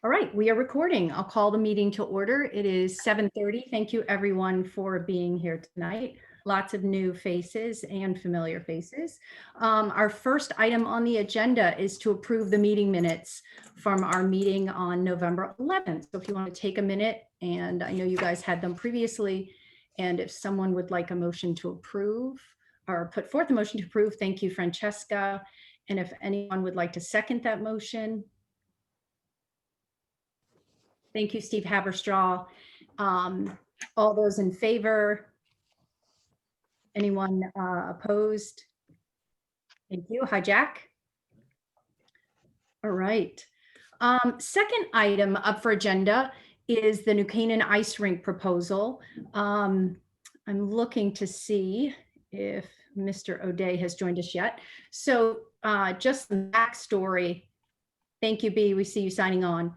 All right, we are recording. I'll call the meeting to order. It is 7:30. Thank you everyone for being here tonight. Lots of new faces and familiar faces. Our first item on the agenda is to approve the meeting minutes from our meeting on November 11th. So if you want to take a minute, and I know you guys had them previously, and if someone would like a motion to approve or put forth a motion to approve, thank you, Francesca. And if anyone would like to second that motion. Thank you, Steve Haberstraw. All those in favor? Anyone opposed? Thank you. Hi, Jack. All right. Second item up for agenda is the New Canaan ice rink proposal. I'm looking to see if Mr. O'Day has joined us yet. So just some backstory. Thank you, B. We see you signing on.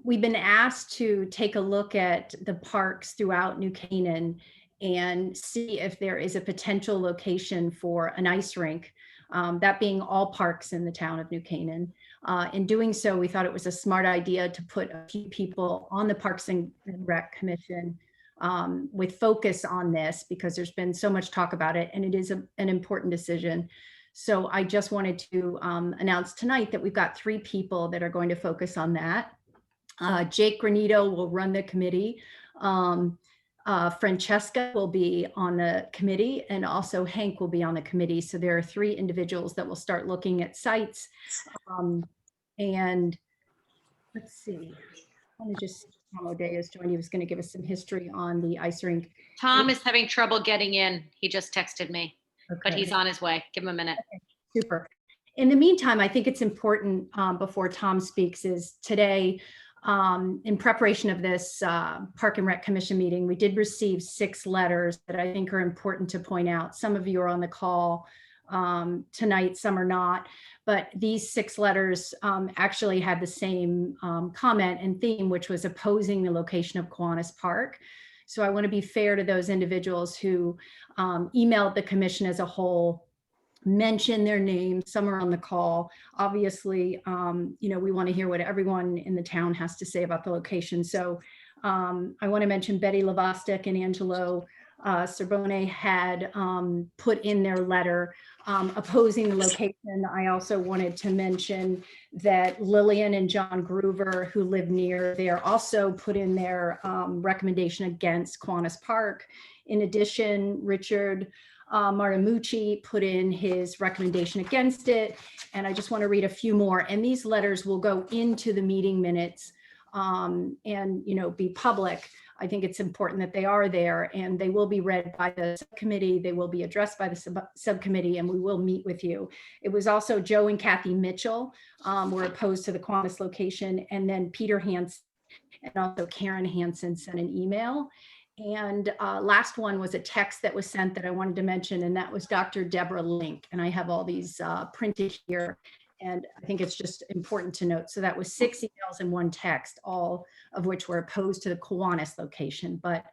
We've been asked to take a look at the parks throughout New Canaan and see if there is a potential location for an ice rink, that being all parks in the town of New Canaan. In doing so, we thought it was a smart idea to put a few people on the Parks and Rec Commission with focus on this, because there's been so much talk about it and it is an important decision. So I just wanted to announce tonight that we've got 3 people that are going to focus on that. Jake Granito will run the committee. Francesca will be on the committee, and also Hank will be on the committee. So there are 3 individuals that will start looking at sites. And let's see, I want to just see if Tom O'Day has joined. He was going to give us some history on the ice rink. Tom is having trouble getting in. He just texted me. Okay. But he's on his way. Give him a minute. Okay, super. In the meantime, I think it's important before Tom speaks is today, in preparation of this Park and Rec Commission meeting, we did receive 6 letters that I think are important to point out. Some of you are on the call tonight, some are not, but these 6 letters actually had the same comment and theme, which was opposing the location of Kiwanis Park. So I want to be fair to those individuals who emailed the commission as a whole, mention their names. Some are on the call. Obviously, we want to hear what everyone in the town has to say about the location. So I want to mention Betty Lavostek and Angelo Sorbonne had put in their letter opposing the location. I also wanted to mention that Lillian and John Groover, who live near there, also put in their recommendation against Kiwanis Park. In addition, Richard Martimucci put in his recommendation against it. And I just want to read a few more. And these letters will go into the meeting minutes and, be public. I think it's important that they are there, and they will be read by the subcommittee. They will be addressed by the subcommittee, and we will meet with you. It was also Joe and Kathy Mitchell were opposed to the Kiwanis location, and then Peter Hansen and also Karen Hansen sent an email. And last one was a text that was sent that I wanted to mention, and that was Dr. Deborah Link. And I have all these printed here, and I think it's just important to note. So that was 6 emails and 1 text, all of which were opposed to the Kiwanis location. But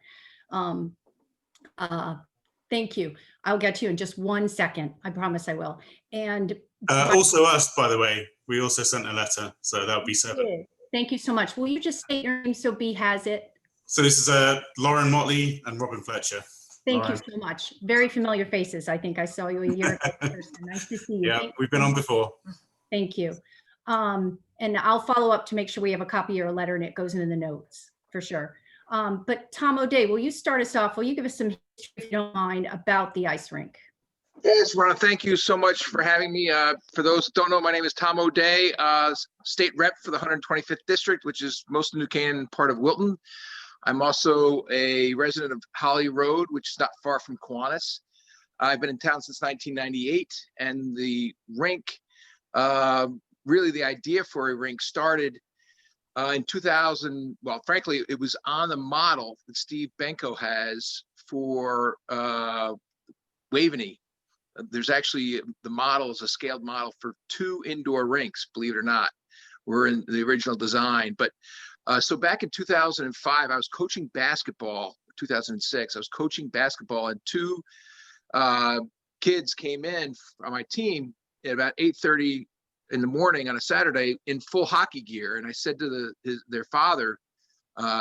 thank you. I'll get to you in just 1 second. I promise I will. And also us, by the way, we also sent a letter. So that would be 7. Thank you so much. Will you just state your name so B has it? So this is Lauren Motley and Robin Fletcher. Thank you so much. Very familiar faces. I think I saw you a year ago. Nice to see you. Yeah, we've been on before. Thank you. And I'll follow up to make sure we have a copy of your letter and it goes into the notes for sure. But Tom O'Day, will you start us off? Will you give us some history, if you don't mind, about the ice rink? Yes, Ron, thank you so much for having me. For those who don't know, my name is Tom O'Day, state rep for the 125th district, which is most of New Canaan, part of Wilton. I'm also a resident of Holly Road, which is not far from Kiwanis. I've been in town since 1998, and the rink, really the idea for a rink started in 2000. Well, frankly, it was on the model that Steve Benko has for Waveney. There's actually, the model is a scaled model for 2 indoor rinks, believe it or not. We're in the original design. But so back in 2005, I was coaching basketball. 2006, I was coaching basketball, and 2 kids came in on my team at about 8:30 in the morning on a Saturday in full hockey gear. And I said to their father,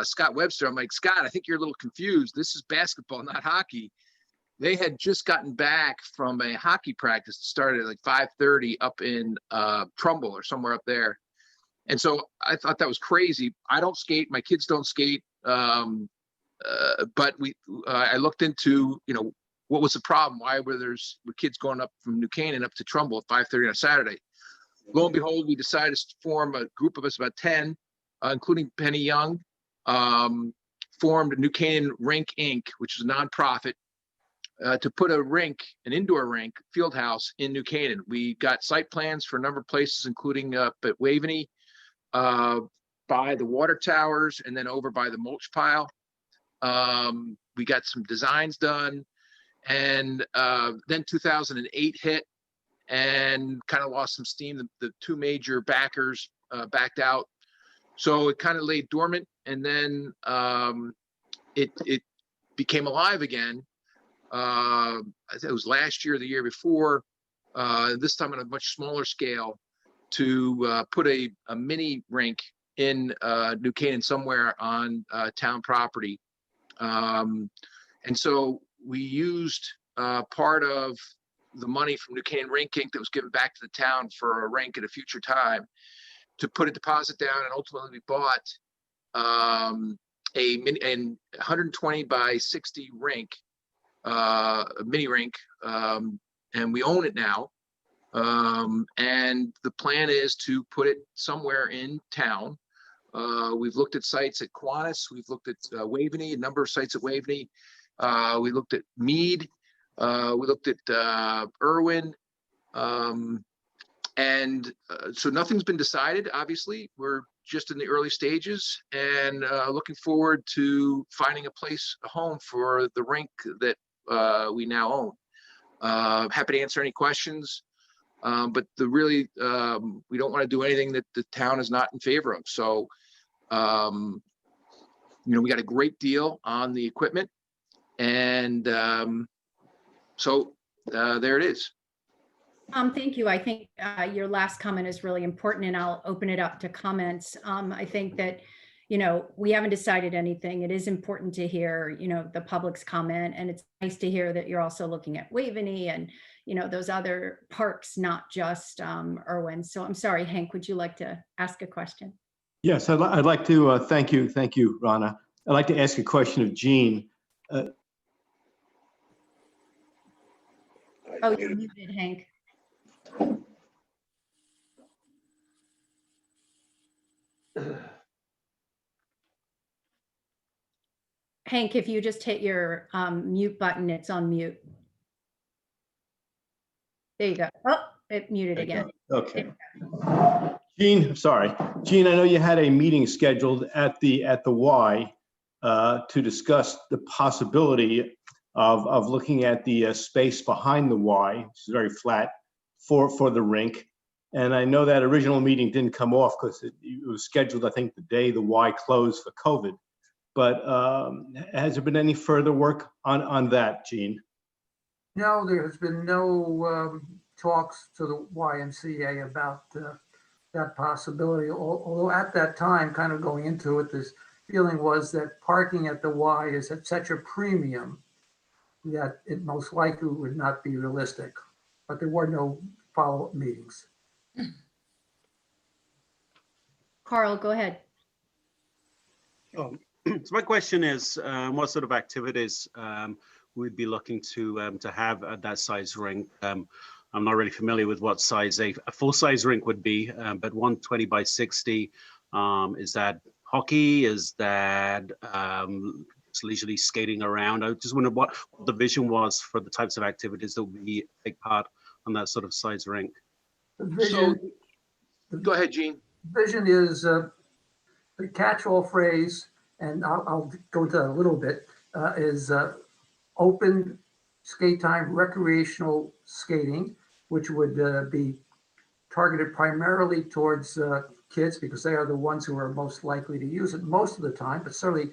Scott Webster, I'm like, Scott, I think you're a little confused. This is basketball, not hockey. They had just gotten back from a hockey practice that started at like 5:30 up in Trumbull or somewhere up there. And so I thought that was crazy. I don't skate. My kids don't skate. But I looked into, what was the problem? Why were kids going up from New Canaan up to Trumbull at 5:30 on a Saturday? Lo and behold, we decided to form a group of us, about 10, including Penny Young, formed New Canaan Rink Inc., which is a nonprofit, to put an indoor rink, field house in New Canaan. We got site plans for a number of places, including up at Waveney, by the water towers, and then over by the mulch pile. We got some designs done, and then 2008 hit and kind of lost some steam. The two major backers backed out, so it kind of lay dormant, and then it became alive again. I think it was last year, the year before, this time on a much smaller scale, to put a mini rink in New Canaan somewhere on town property. And so we used part of the money from New Canaan Rink Inc. that was given back to the town for a rink at a future time to put a deposit down, and ultimately we bought a 120 by 60 rink, a mini rink, and we own it now. And the plan is to put it somewhere in town. We've looked at sites at Kiwanis, we've looked at Waveney, a number of sites at Waveney. We looked at Mead, we looked at Irwin, and so nothing's been decided. Obviously, we're just in the early stages, and looking forward to finding a home for the rink that we now own. Happy to answer any questions, but we don't want to do anything that the town is not in favor of. So, we got a great deal on the equipment, and so there it is. Thank you. I think your last comment is really important, and I'll open it up to comments. I think that, we haven't decided anything. It is important to hear, the public's comment, and it's nice to hear that you're also looking at Waveney and, those other parks, not just Irwin. So I'm sorry, Hank, would you like to ask a question? Yes, I'd like to thank you, Rana. I'd like to ask a question of Jean. Oh, you're muted, Hank. Hank, if you just hit your mute button, it's on mute. There you go. Oh, it muted again. Okay. Jean, sorry. Jean, I know you had a meeting scheduled at the Y to discuss the possibility of looking at the space behind the Y, which is very flat, for the rink. And I know that original meeting didn't come off because it was scheduled, I think, the day the Y closed for COVID. But has there been any further work on that, Jean? No, there has been no talks to the YMCA about that possibility. Although at that time, kind of going into it, this feeling was that parking at the Y is at such a premium that it most likely would not be realistic. But there were no follow-up meetings. Carl, go ahead. So my question is, what sort of activities we'd be looking to have at that size rink? I'm not really familiar with what size a full-size rink would be, but 120 by 60, is that hockey? Is that leisurely skating around? I just wondered what the vision was for the types of activities that would take part on that sort of size rink. The vision, Go ahead, Gene. Vision is the catch-all phrase, and I'll go into that a little bit, is open skate time, recreational skating, which would be targeted primarily towards kids because they are the ones who are most likely to use it most of the time, but certainly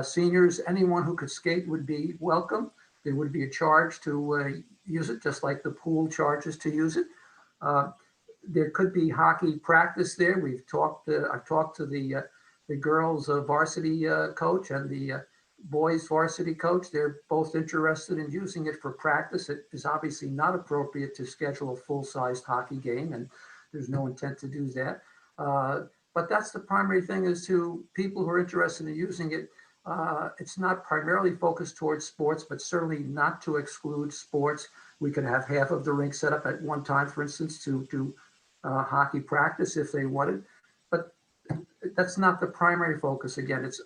seniors, anyone who could skate would be welcome. There would be a charge to use it, just like the pool charges to use it. There could be hockey practice there. I've talked to the girls varsity coach and the boys varsity coach. They're both interested in using it for practice. It is obviously not appropriate to schedule a full-sized hockey game, and there's no intent to do that. But that's the primary thing, is to people who are interested in using it. It's not primarily focused towards sports, but certainly not to exclude sports. We could have half of the rink set up at one time, for instance, to do hockey practice if they wanted. But that's not the primary focus. Again, it's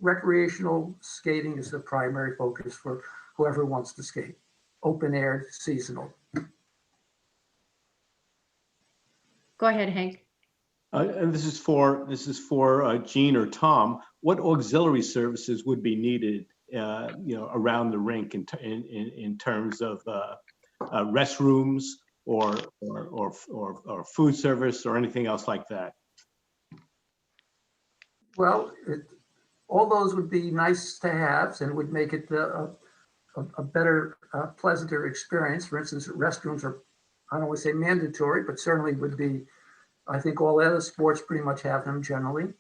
recreational skating is the primary focus for whoever wants to skate. Open air, seasonal. Go ahead, Hank. And this is for Gene or Tom. What auxiliary services would be needed, around the rink in terms of restrooms or food service or anything else like that? Well, all those would be nice to have and would make it a better, pleasanter experience. For instance, restrooms are, I don't want to say mandatory, but certainly would be. I think all other sports pretty much have them generally.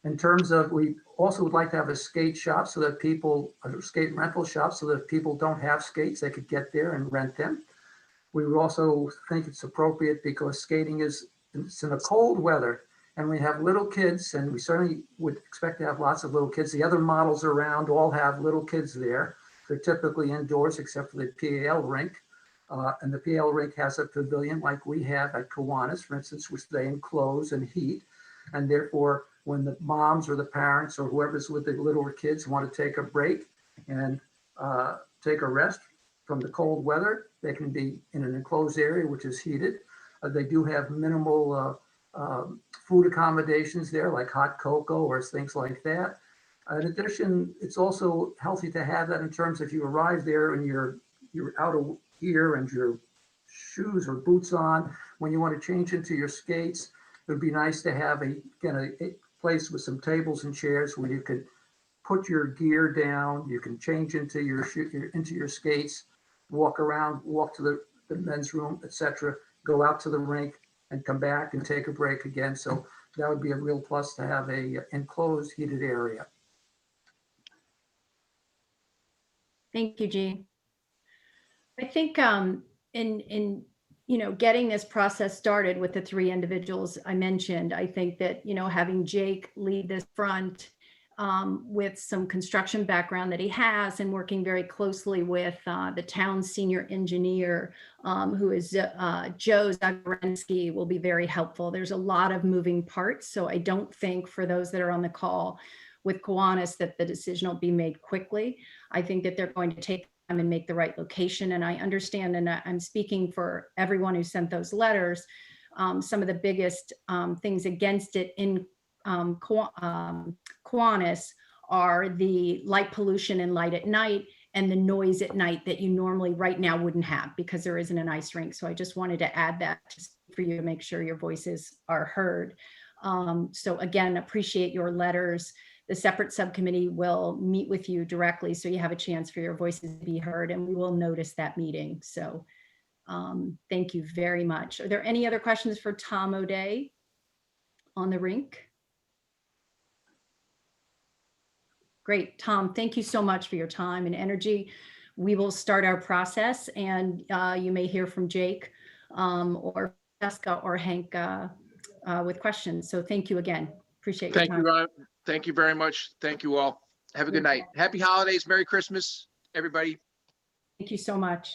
In terms of, we also would like to have a skate shop so that a skate rental shop, so that if people don't have skates, they could get there and rent them. We would also think it's appropriate because skating it's in the cold weather, and we have little kids, and we certainly would expect to have lots of little kids. The other models around all have little kids there. They're typically indoors except for the PAL rink. And the PL rink has a pavilion like we have at Kiwanis, for instance, which they enclose and heat. And therefore, when the moms or the parents or whoever's with the littler kids want to take a break and take a rest from the cold weather, they can be in an enclosed area, which is heated. They do have minimal food accommodations there, like hot cocoa or things like that. In addition, it's also healthy to have that in terms if you arrive there and you're out of gear and your shoes or boots on, when you want to change into your skates, it would be nice to have a place with some tables and chairs where you could put your gear down, you can change into your skates, walk around, walk to the men's room, etc., go out to the rink and come back and take a break again. So that would be a real plus to have a enclosed heated area. Thank you, Jean. I think in getting this process started with the 3 individuals I mentioned, I think that having Jake lead this front with some construction background that he has, and working very closely with the town's senior engineer, who is Joe Zagorensky, will be very helpful. There's a lot of moving parts, so I don't think for those that are on the call with Kiwanis that the decision will be made quickly. I think that they're going to take time and make the right location. And I understand, and I'm speaking for everyone who sent those letters, some of the biggest things against it in Kiwanis are the light pollution and light at night and the noise at night that you normally right now wouldn't have because there isn't an ice rink. So I just wanted to add that for you to make sure your voices are heard. So again, appreciate your letters. The separate subcommittee will meet with you directly so you have a chance for your voices to be heard, and we will notice that meeting. So thank you very much. Are there any other questions for Tom O'Day on the rink? Great, Tom, thank you so much for your time and energy. We will start our process, and you may hear from Jake or Jessica or Hank with questions. So thank you again. Appreciate your time. Thank you, Ron. Thank you very much. Thank you all. Have a good night. Happy holidays. Merry Christmas, everybody. Thank you so much.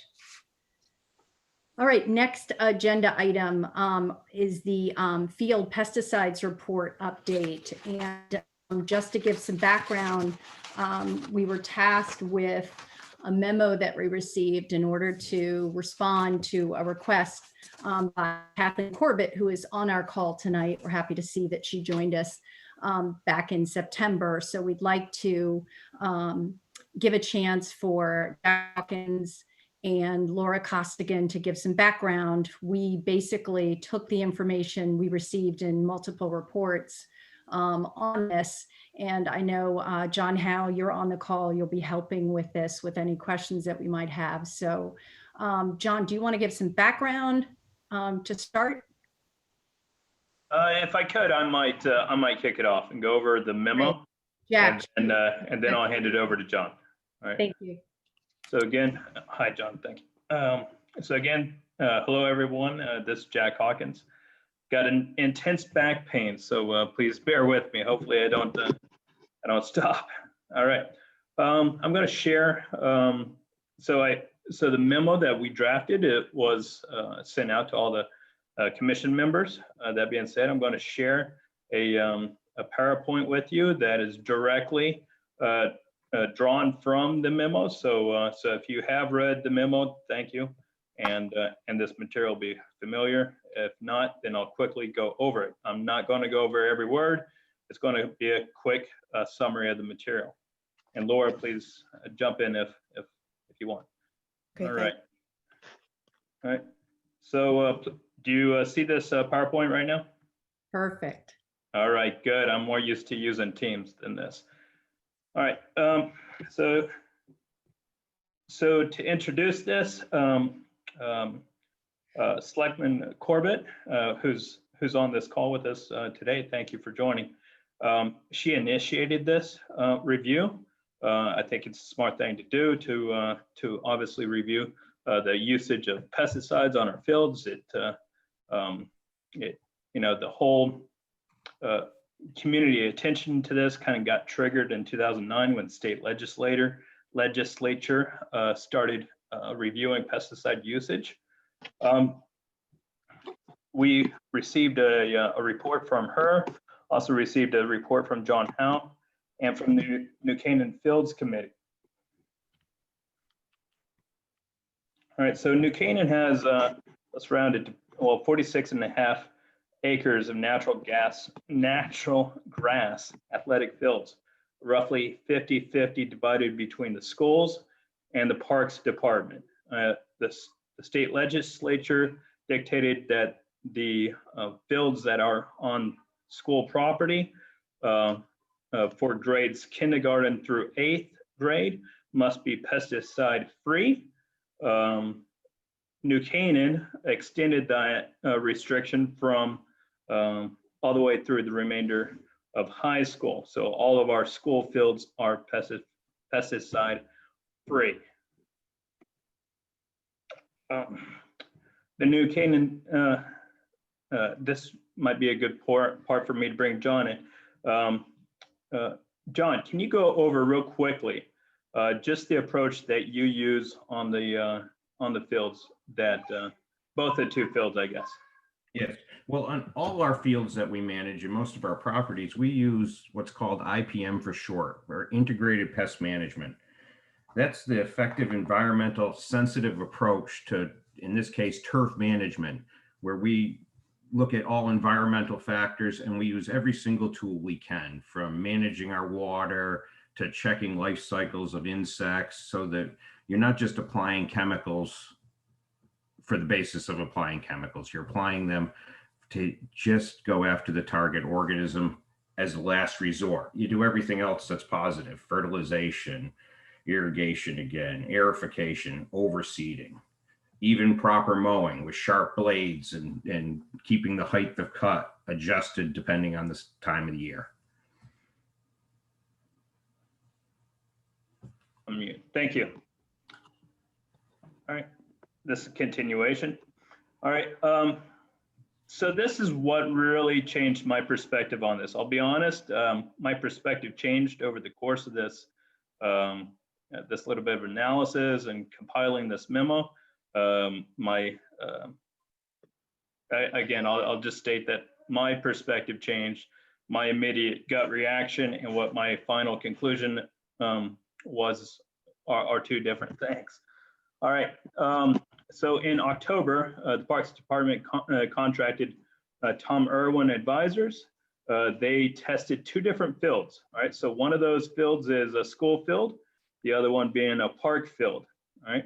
All right, next agenda item is the field pesticides report update. And just to give some background, we were tasked with a memo that we received in order to respond to a request by Kathleen Corbett, who is on our call tonight. We're happy to see that she joined us back in September. So we'd like to give a chance for Dawkins and Laura Costigan to give some background. We basically took the information we received in multiple reports on this. And I know, John Howe, you're on the call. You'll be helping with this, with any questions that we might have. So, John, do you want to give some background? to start? If I could, I might kick it off and go over the memo, Jack, and then I'll hand it over to John. All right. thank you. So again, hi, John. Thank you. So again, hello, everyone. This is Jack Hawkins. Got an intense back pain, so please bear with me. Hopefully, I don't stop. All right. I'm going to share. So the memo that we drafted, it was sent out to all the commission members. That being said, I'm going to share a PowerPoint with you that is directly drawn from the memo. So if you have read the memo, thank you. And this material will be familiar. If not, then I'll quickly go over it. I'm not going to go over every word. It's going to be a quick summary of the material. And Laura, please jump in if you want. Okay, All right. All right. So do you see this PowerPoint right now? Perfect. All right, good. I'm more used to using Teams than this. All right. So to introduce this, Selectman Corbett, who's on this call with us today, thank you for joining. She initiated this review. I think it's a smart thing to do to obviously review the usage of pesticides on our fields. The whole community attention to this kind of got triggered in 2009 when state legislature started reviewing pesticide usage. We received a report from her, also received a report from John Howe and from the New Canaan Fields Committee. All right, so New Canaan has, let's round it to, 46.5 acres of natural grass athletic fields, roughly 50-50 divided between the schools and the Parks Department. The state legislature dictated that the fields that are on school property for grades kindergarten through 8th grade must be pesticide free. New Canaan extended that restriction from all the way through the remainder of high school. So all of our school fields are pesticide free. The New Canaan, this might be a good part for me to bring John in. John, can you go over real quickly just the approach that you use on the fields that both the two fields, I guess? Yes. Well, on all our fields that we manage and most of our properties, we use what's called IPM for short, or Integrated Pest Management. That's the effective environmental sensitive approach to, in this case, turf management, where we look at all environmental factors and we use every single tool we can, from managing our water to checking life cycles of insects, so that you're not just applying chemicals for the basis of applying chemicals. You're applying them to just go after the target organism as a last resort. You do everything else that's positive: fertilization, irrigation again, aerification, overseeding, even proper mowing with sharp blades and keeping the height of cut adjusted depending on the time of the year. Thank you. All right, this is a continuation. All right, so this is what really changed my perspective on this. I'll be honest, my perspective changed over the course of this little bit of analysis and compiling this memo. Again, I'll just state that my perspective changed, my immediate gut reaction and what my final conclusion was are two different things. All right, so in October, the Parks Department contracted Tom Irwin Advisors. They tested two different fields. All right, so one of those fields is a school field, the other one being a park field. All right,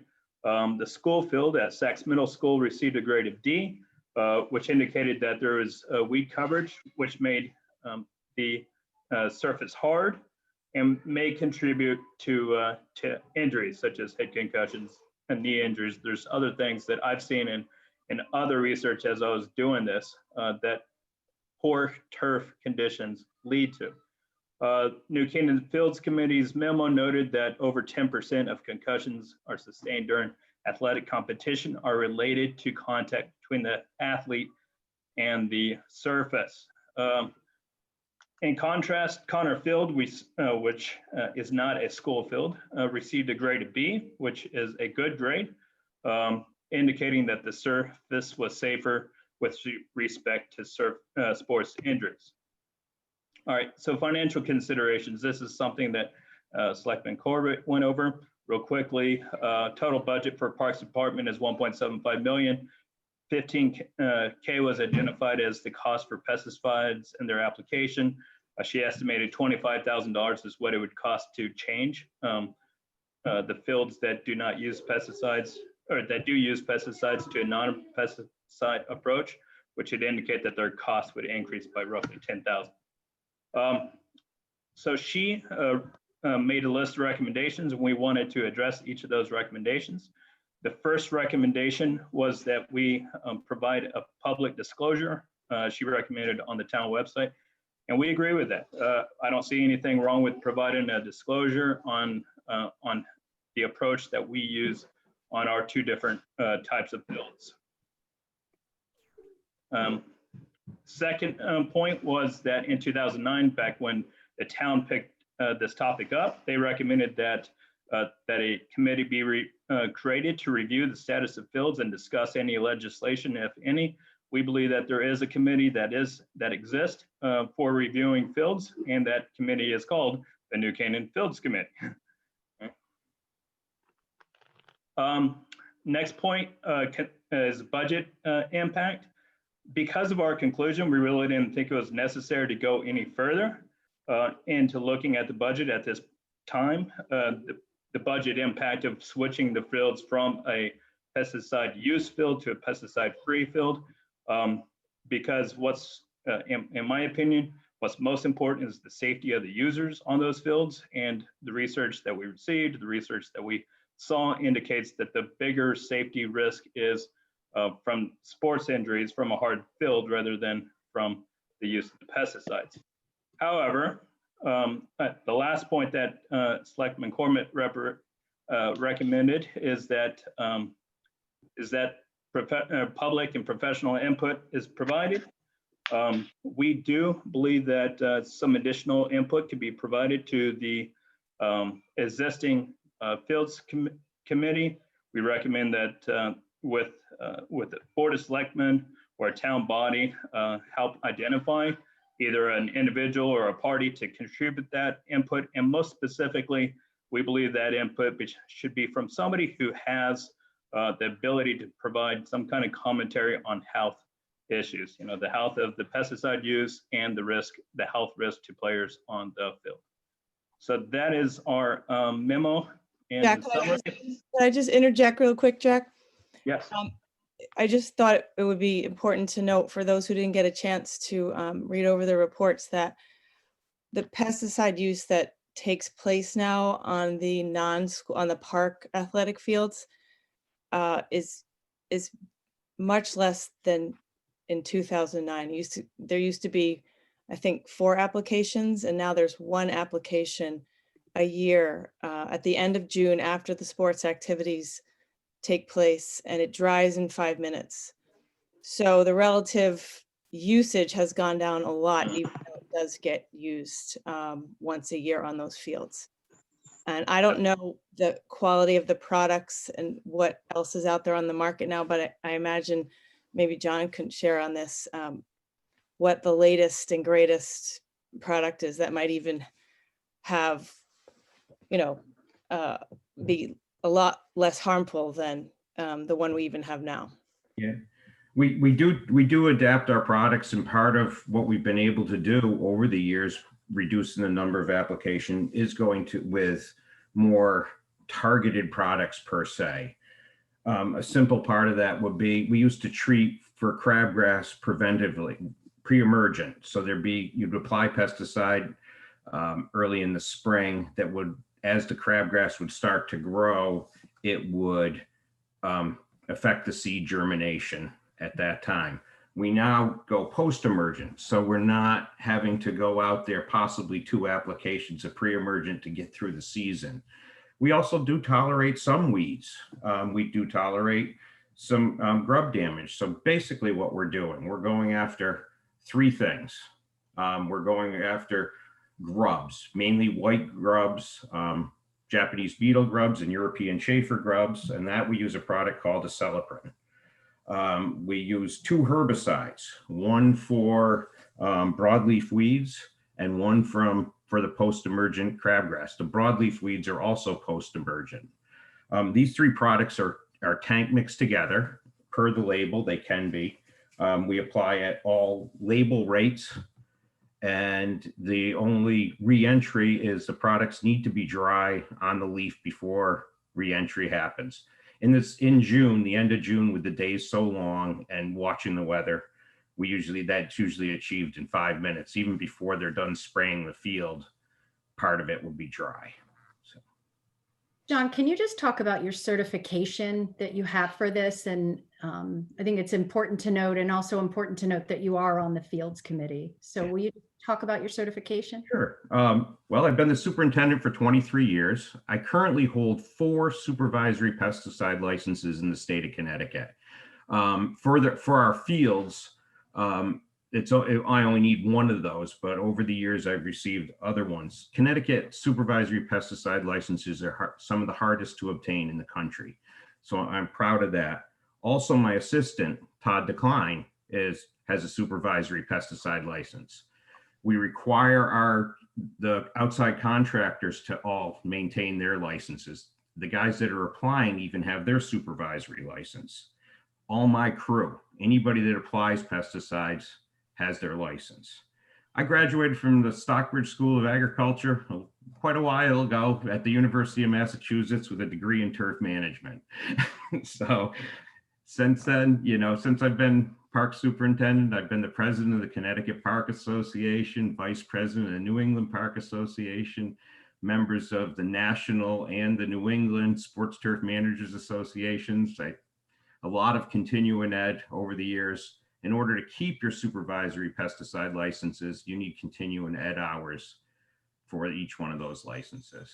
the school field at Sachs Middle School received a grade of D, which indicated that there was weed coverage, which made the surface hard and may contribute to injuries such as head concussions and knee injuries. There's other things that I've seen and other research as I was doing this that poor turf conditions lead to. New Canaan Fields Committee's memo noted that over 10% of concussions are sustained during athletic competition are related to contact between the athlete and the surface. In contrast, Connor Field, which is not a school field, received a grade B, which is a good grade, indicating that the surface was safer with respect to sports injuries. All right, so financial considerations. This is something that Selectman Corbett went over real quickly. Total budget for Parks Department is 1.75 million. 15K was identified as the cost for pesticides and their application. She estimated $25,000 is what it would cost to change the fields that do not use pesticides, or that do use pesticides, to a non-pesticide approach, which would indicate that their cost would increase by roughly $10,000. So she made a list of recommendations, and we wanted to address each of those recommendations. The first recommendation was that we provide a public disclosure. She recommended on the town website, and we agree with that. I don't see anything wrong with providing a disclosure on the approach that we use on our two different types of fields. Second point was that in 2009, back when the town picked this topic up, they recommended that a committee be created to review the status of fields and discuss any legislation, if any. We believe that there is a committee that exists for reviewing fields, and that committee is called the New Canaan Fields Committee. Next point is budget impact. Because of our conclusion, we really didn't think it was necessary to go any further into looking at the budget at this time. The budget impact of switching the fields from a pesticide use field to a pesticide-free field, because what's, in my opinion, what's most important is the safety of the users on those fields, and the research that we received, the research that we saw indicates that the bigger safety risk is from sports injuries from a hard field rather than from the use of the pesticides. However, the last point that Selectman Corbett recommended is that public and professional input is provided. We do believe that some additional input could be provided to the existing Fields Committee. We recommend that with the Board of Selectmen or a town body help identify either an individual or a party to contribute that input. And most specifically, we believe that input should be from somebody who has the ability to provide some kind of commentary on health issues, the health of the pesticide use and the health risk to players on the field. So that is our memo. And Jack, can I just interject real quick, Jack? Yes. I just thought it would be important to note for those who didn't get a chance to read over the reports that the pesticide use that takes place now on the on the park athletic fields is much less than in 2009. There used to be, I think, 4 applications, and now there's 1 application a year at the end of June after the sports activities take place, and it dries in 5 minutes. So the relative usage has gone down a lot, even though it does get used once a year on those fields. And I don't know the quality of the products and what else is out there on the market now, but I imagine maybe John can share on this, what the latest and greatest product is that might even have, be a lot less harmful than the one we even have now. Yeah, we do adapt our products, and part of what we've been able to do over the years, reducing the number of application, is going to with more targeted products per se. A simple part of that would be, we used to treat for crabgrass preventively, pre-emergent. So you'd apply pesticide early in the spring that would, as the crabgrass would start to grow, it would affect the seed germination at that time. We now go post-emergent, so we're not having to go out there possibly 2 applications of pre-emergent to get through the season. We also do tolerate some weeds. We do tolerate some grub damage. So basically what we're doing, we're going after 3 things. We're going after grubs, mainly white grubs, Japanese beetle grubs and European chafer grubs, and that we use a product called acelepryn. We use 2 herbicides, one for broadleaf weeds and one for the post-emergent crabgrass. The broadleaf weeds are also post-emergent. These 3 products are tank mixed together per the label. They can be. We apply at all label rates, and the only re-entry is the products need to be dry on the leaf before re-entry happens. In June, the end of June, with the days so long and watching the weather, that's usually achieved in 5 minutes. Even before they're done spraying the field, part of it will be dry. So. John, can you just talk about your certification that you have for this? And I think it's important to note, and also important to note that you are on the Fields Committee. So will you talk about your certification? Sure. Well, I've been the superintendent for 23 years. I currently hold 4 supervisory pesticide licenses in the state of Connecticut. For our fields, I only need 1 of those, but over the years I've received other ones. Connecticut supervisory pesticide licenses are some of the hardest to obtain in the country. So I'm proud of that. Also, my assistant, Todd Decline, has a supervisory pesticide license. We require the outside contractors to all maintain their licenses. The guys that are applying even have their supervisory license. All my crew, anybody that applies pesticides, has their license. I graduated from the Stockbridge School of Agriculture quite a while ago at the University of Massachusetts with a degree in turf management. So since then, since I've been park superintendent, I've been the president of the Connecticut Park Association, vice president of the New England Park Association, members of the National and the New England Sports Turf Managers Associations. A lot of continuing ed over the years. In order to keep your supervisory pesticide licenses, you need continuing ed hours for each one of those licenses.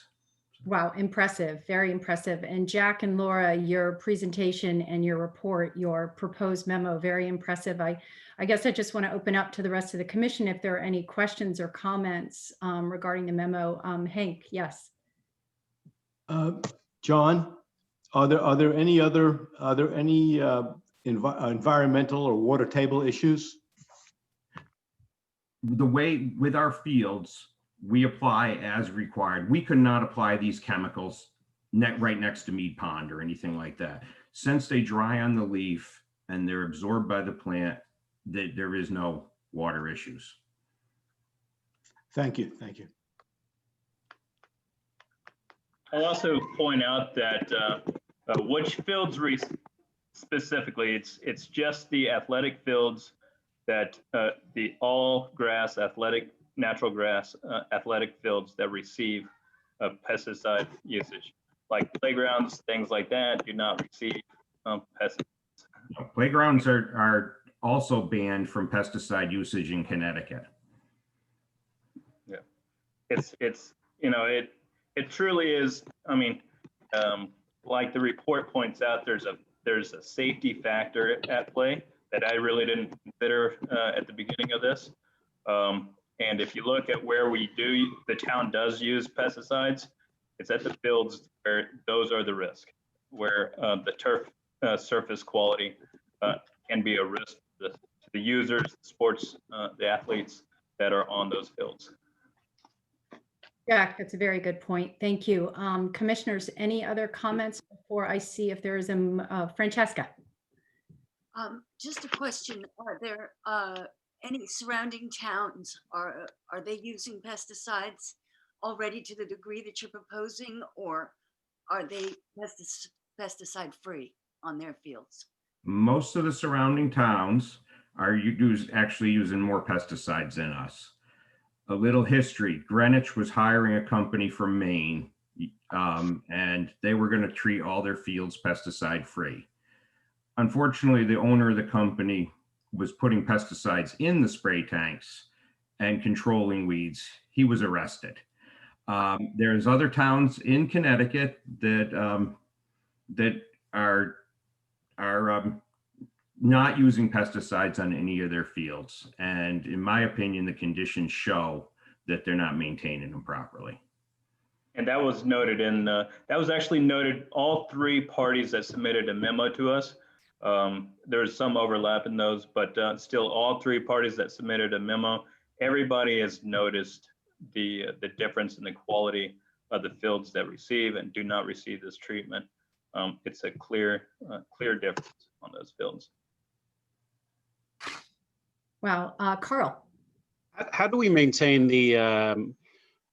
Wow, impressive, very impressive. And Jack and Laura, your presentation and your report, your proposed memo, very impressive. I guess I just want to open up to the rest of the commission if there are any questions or comments regarding the memo. Hank, yes. John, are there any environmental or water table issues? The way with our fields, we apply as required. We could not apply these chemicals right next to Mead Pond or anything like that. Since they dry on the leaf and they're absorbed by the plant, there is no water issues. Thank you. Thank you. I'll also point out that which fields specifically, it's just the athletic fields that the all grass athletic natural grass athletic fields that receive pesticide usage, like playgrounds, things like that, do not receive pesticides. Playgrounds are also banned from pesticide usage in Connecticut. Yeah, it's it truly is. I mean, like the report points out, there's a safety factor at play that I really didn't consider at the beginning of this. And if you look at where the town does use pesticides, it's at the fields where those are the risk, where the turf surface quality can be a risk to the users, the sports, the athletes that are on those fields. Jack, that's a very good point. Thank you. Commissioners, any other comments before I see if there is a Francesca? Just a question. Are there any surrounding towns? Are they using pesticides already to the degree that you're proposing, or are they pesticide free on their fields? Most of the surrounding towns are actually using more pesticides than us. A little history: Greenwich was hiring a company from Maine, and they were going to treat all their fields pesticide free. unfortunately, the owner of the company was putting pesticides in the spray tanks and controlling weeds. He was arrested. There's other towns in Connecticut that that are not using pesticides on any of their fields. And in my opinion, the conditions show that they're not maintaining them properly. And that was noted in, that was actually noted, all three parties that submitted a memo to us. There's some overlap in those, but still all three parties that submitted a memo, everybody has noticed the difference in the quality of the fields that receive and do not receive this treatment. It's a clear difference on those fields. Wow, Carl. How do we maintain the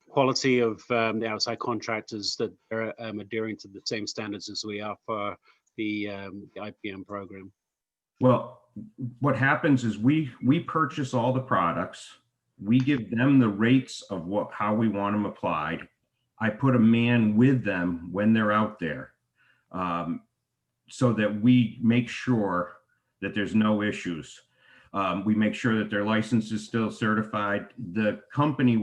quality of the outside contractors that are adhering to the same standards as we are for the IPM program? Well, what happens is we purchase all the products. We give them the rates of how we want them applied. I put a man with them when they're out there, so that we make sure that there's no issues. We make sure that their license is still certified. The company,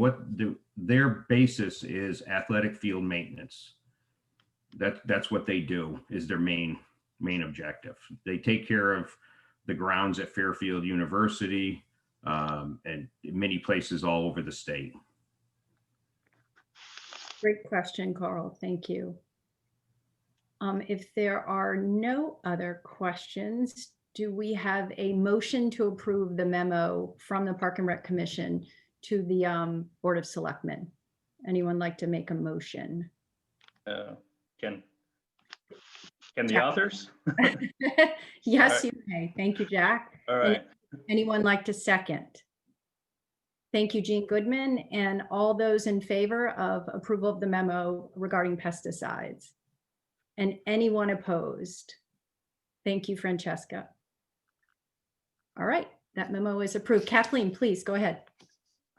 their basis is athletic field maintenance. That's what they do, is their main objective. They take care of the grounds at Fairfield University and many places all over the state. Great question, Carl. Thank you. If there are no other questions, do we have a motion to approve the memo from the Park and Rec Commission to the Board of Selectmen? Anyone like to make a motion? Can the authors? Yes, Right. you may. Thank you, Jack. All right. Anyone like to second? Thank you, Jean Goodman, and all those in favor of approval of the memo regarding pesticides. And anyone opposed? Thank you, Francesca. All right, that memo is approved. Kathleen, please go ahead.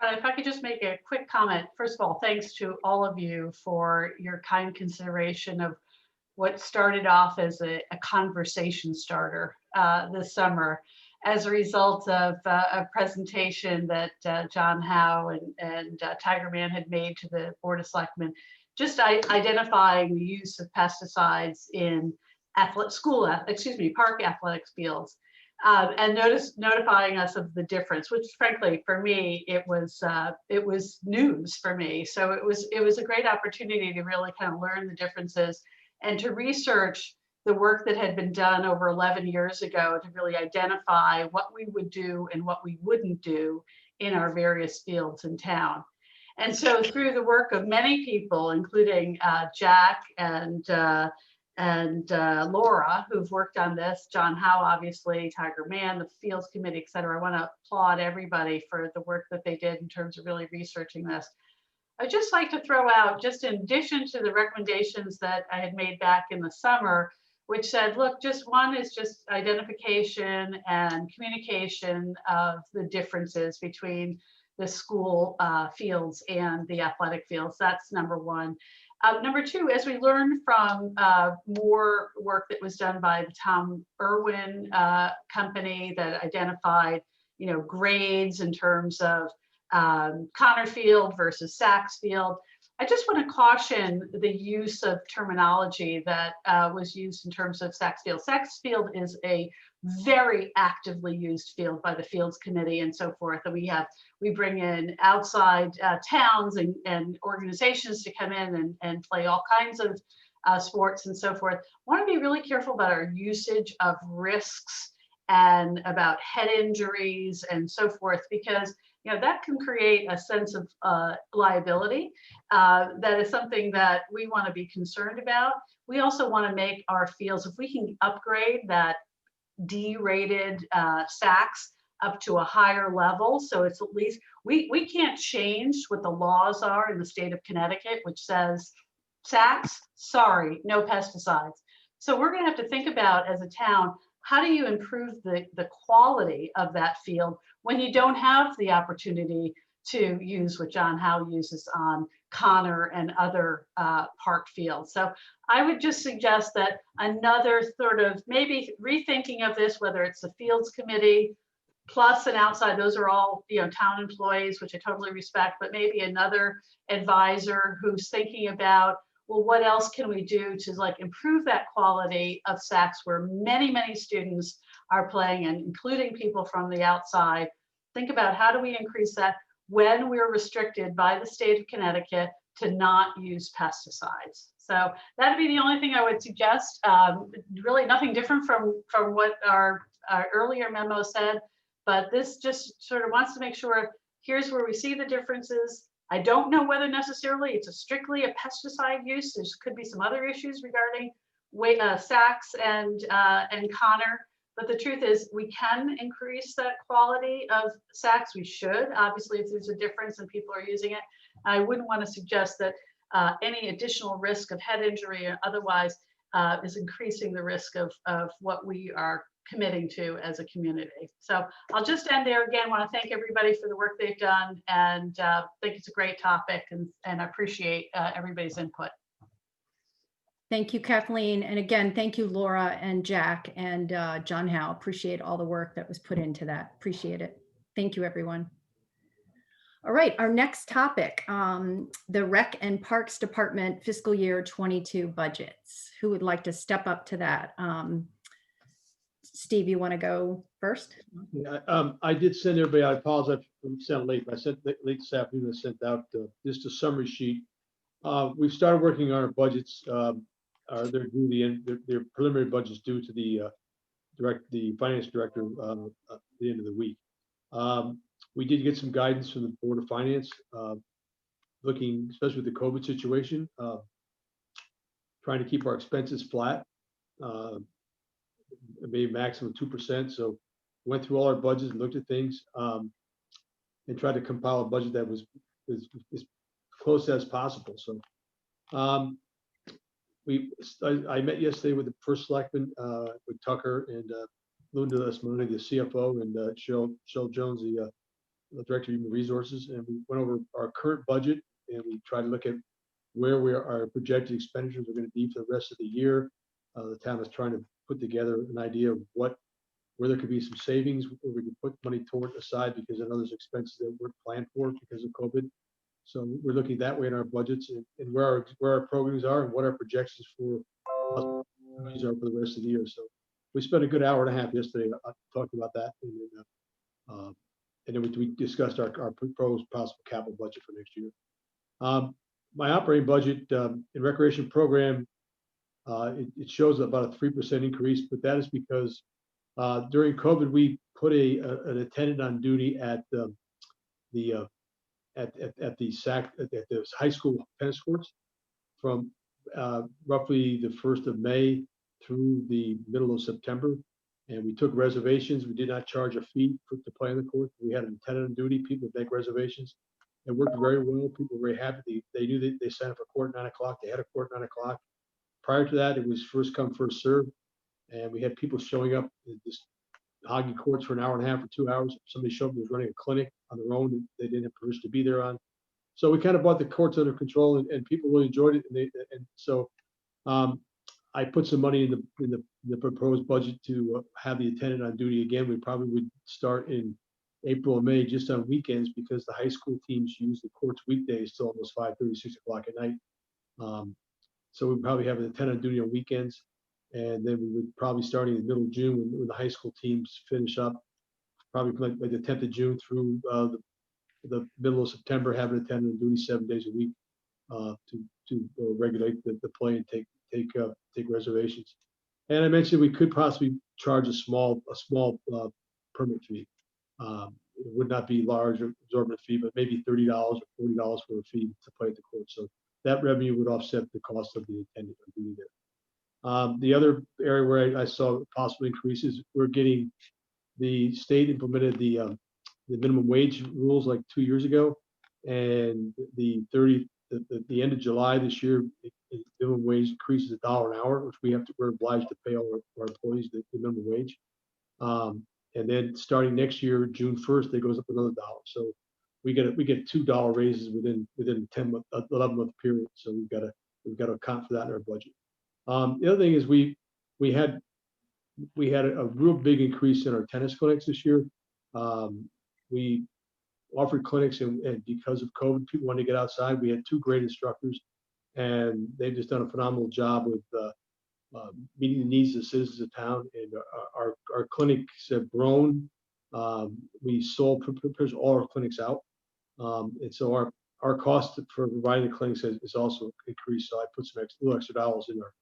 If I could just make a quick comment. First of all, thanks to all of you for your kind consideration of what started off as a conversation starter this summer as a result of a presentation that John Howe and Tiger Man had made to the Board of Selectmen, just identifying the use of pesticides in park athletics fields. And notifying us of the difference, which frankly for me it was news for me. So it was a great opportunity to really kind of learn the differences and to research the work that had been done over 11 years ago to really identify what we would do and what we wouldn't do in our various fields in town. And so through the work of many people, including Jack and Laura, who've worked on this, John Howe, obviously, Tiger Man, the Fields Committee, et cetera. I want to applaud everybody for the work that they did in terms of really researching this. I'd just like to throw out, just in addition to the recommendations that I had made back in the summer, which said, look, just one is just identification and communication of the differences between the school fields and the athletic fields. That's number one. Number two, as we learned from more work that was done by the Tom Irwin company that identified, grades in terms of Connor Field versus Sachs Field, I just want to caution the use of terminology that was used in terms of Sachs Field. Sachs Field is a very actively used field by the Fields Committee and so forth. And we bring in outside towns and organizations to come in and play all kinds of sports and so forth. Want to be really careful about our usage of risks and about head injuries and so forth, because that can create a sense of liability. That is something that we want to be concerned about. We also want to make our fields, if we can upgrade that D-rated Sachs up to a higher level, so it's at least, we can't change what the laws are in the state of Connecticut, which says Sachs, sorry, no pesticides. So we're going to have to think about, as a town, how do you improve the quality of that field when you don't have the opportunity to use what John Howe uses on Connor and other park fields. So I would just suggest that another sort of maybe rethinking of this, whether it's the Fields Committee plus and outside, those are all, you know, town employees, which I totally respect, but maybe another advisor who's thinking about, well, what else can we do to like improve that quality of SACs where many, many students are playing, and including people from the outside. Think about how do we increase that when we're restricted by the state of Connecticut to not use pesticides. So that'd be the only thing I would suggest. Really nothing different from what our earlier memo said, but this just sort of wants to make sure here's where we see the differences. I don't know whether necessarily it's strictly a pesticide use. There could be some other issues regarding SACs and Connor. But the truth is we can increase that quality of SACs. We should, obviously, if there's a difference and people are using it. I wouldn't want to suggest that any additional risk of head injury or otherwise is increasing the risk of what we are committing to as a community. So I'll just end there. Again, want to thank everybody for the work they've done, and think it's a great topic, and I appreciate everybody's input. Thank you, Kathleen. And again, thank you, Laura and Jack and John Howe. Appreciate all the work that was put into that. Appreciate it. Thank you, everyone. All right, our next topic, the Rec and Parks Department fiscal year 22 budgets. Who would like to step up to that? Steve, you want to go first? Yeah, I did send everybody, I apologize for sending late, but I sent late this afternoon, I sent out just a summary sheet. We've started working on our budgets. They're due their preliminary budgets due to the finance director at the end of the week. We did get some guidance from the Board of Finance, looking, especially with the COVID situation, trying to keep our expenses flat, maybe maximum 2%. So went through all our budgets and looked at things, and tried to compile a budget that was as close as possible. So I met yesterday with the first selectman, with Tucker and Linda Esmonte, the CFO, and Cheryl Jones, the Director of Human Resources, and we went over our current budget, and we tried to look at where our projected expenditures are going to be for the rest of the year. The town is trying to put together an idea of where there could be some savings, where we can put money toward aside, because I know there's expenses that weren't planned for because of COVID. So we're looking that way in our budgets, and where our programs are and what our projections for are for the rest of the year. So we spent a good hour and a half yesterday talking about that, and then we discussed our proposed possible capital budget for next year. My operating budget in recreation program, it shows about a 3% increase, but that is because during COVID we put an attendant on duty at the high school tennis courts from roughly the 1st of May through the middle of September. And we took reservations. We did not charge a fee to play on the court. We had an attendant on duty. People would make reservations. It worked very well. People were very happy. They knew that they signed up for court at 9 o'clock. They had a court at 9 o'clock. Prior to that, it was first come, first serve. And we had people showing up just hogging courts for an hour and a half or 2 hours. Somebody showed up and was running a clinic on their own that they didn't have permission to be there on. So we kind of brought the courts under control, and people really enjoyed it. And so I put some money in the proposed budget to have the attendant on duty again. We probably would start in April or May, just on weekends, because the high school teams use the courts weekdays till almost 5:30, 6 o'clock at night. So we'd probably have an attendant on duty on weekends. And then we would probably starting in the middle of June when the high school teams finish up, probably like the 10th of June through the middle of September, have an attendant on duty 7 days a week to regulate the play and take reservations. And I mentioned we could possibly charge a small permit fee. It would not be large or exorbitant fee, but maybe $30 or $40 for a fee to play at the court. So that revenue would offset the cost of the attendant on duty there. The other area where I saw possible increases, we're getting the state implemented the minimum wage rules like 2 years ago, and the end of July this year, minimum wage increases $1 an hour, which we're obliged to pay all our employees the minimum wage. And then starting next year, June 1st, it goes up another $1. So we get $2 raises within 11-month period. So we've got to account for that in our budget. The other thing is we had a real big increase in our tennis clinics this year. We offered clinics, and because of COVID, people wanted to get outside. We had 2 great instructors, and they've just done a phenomenal job with meeting the needs of the citizens of town. And our clinics have grown. We sold all our clinics out, and so our cost for providing the clinics has also increased. So I put some little extra dollars in our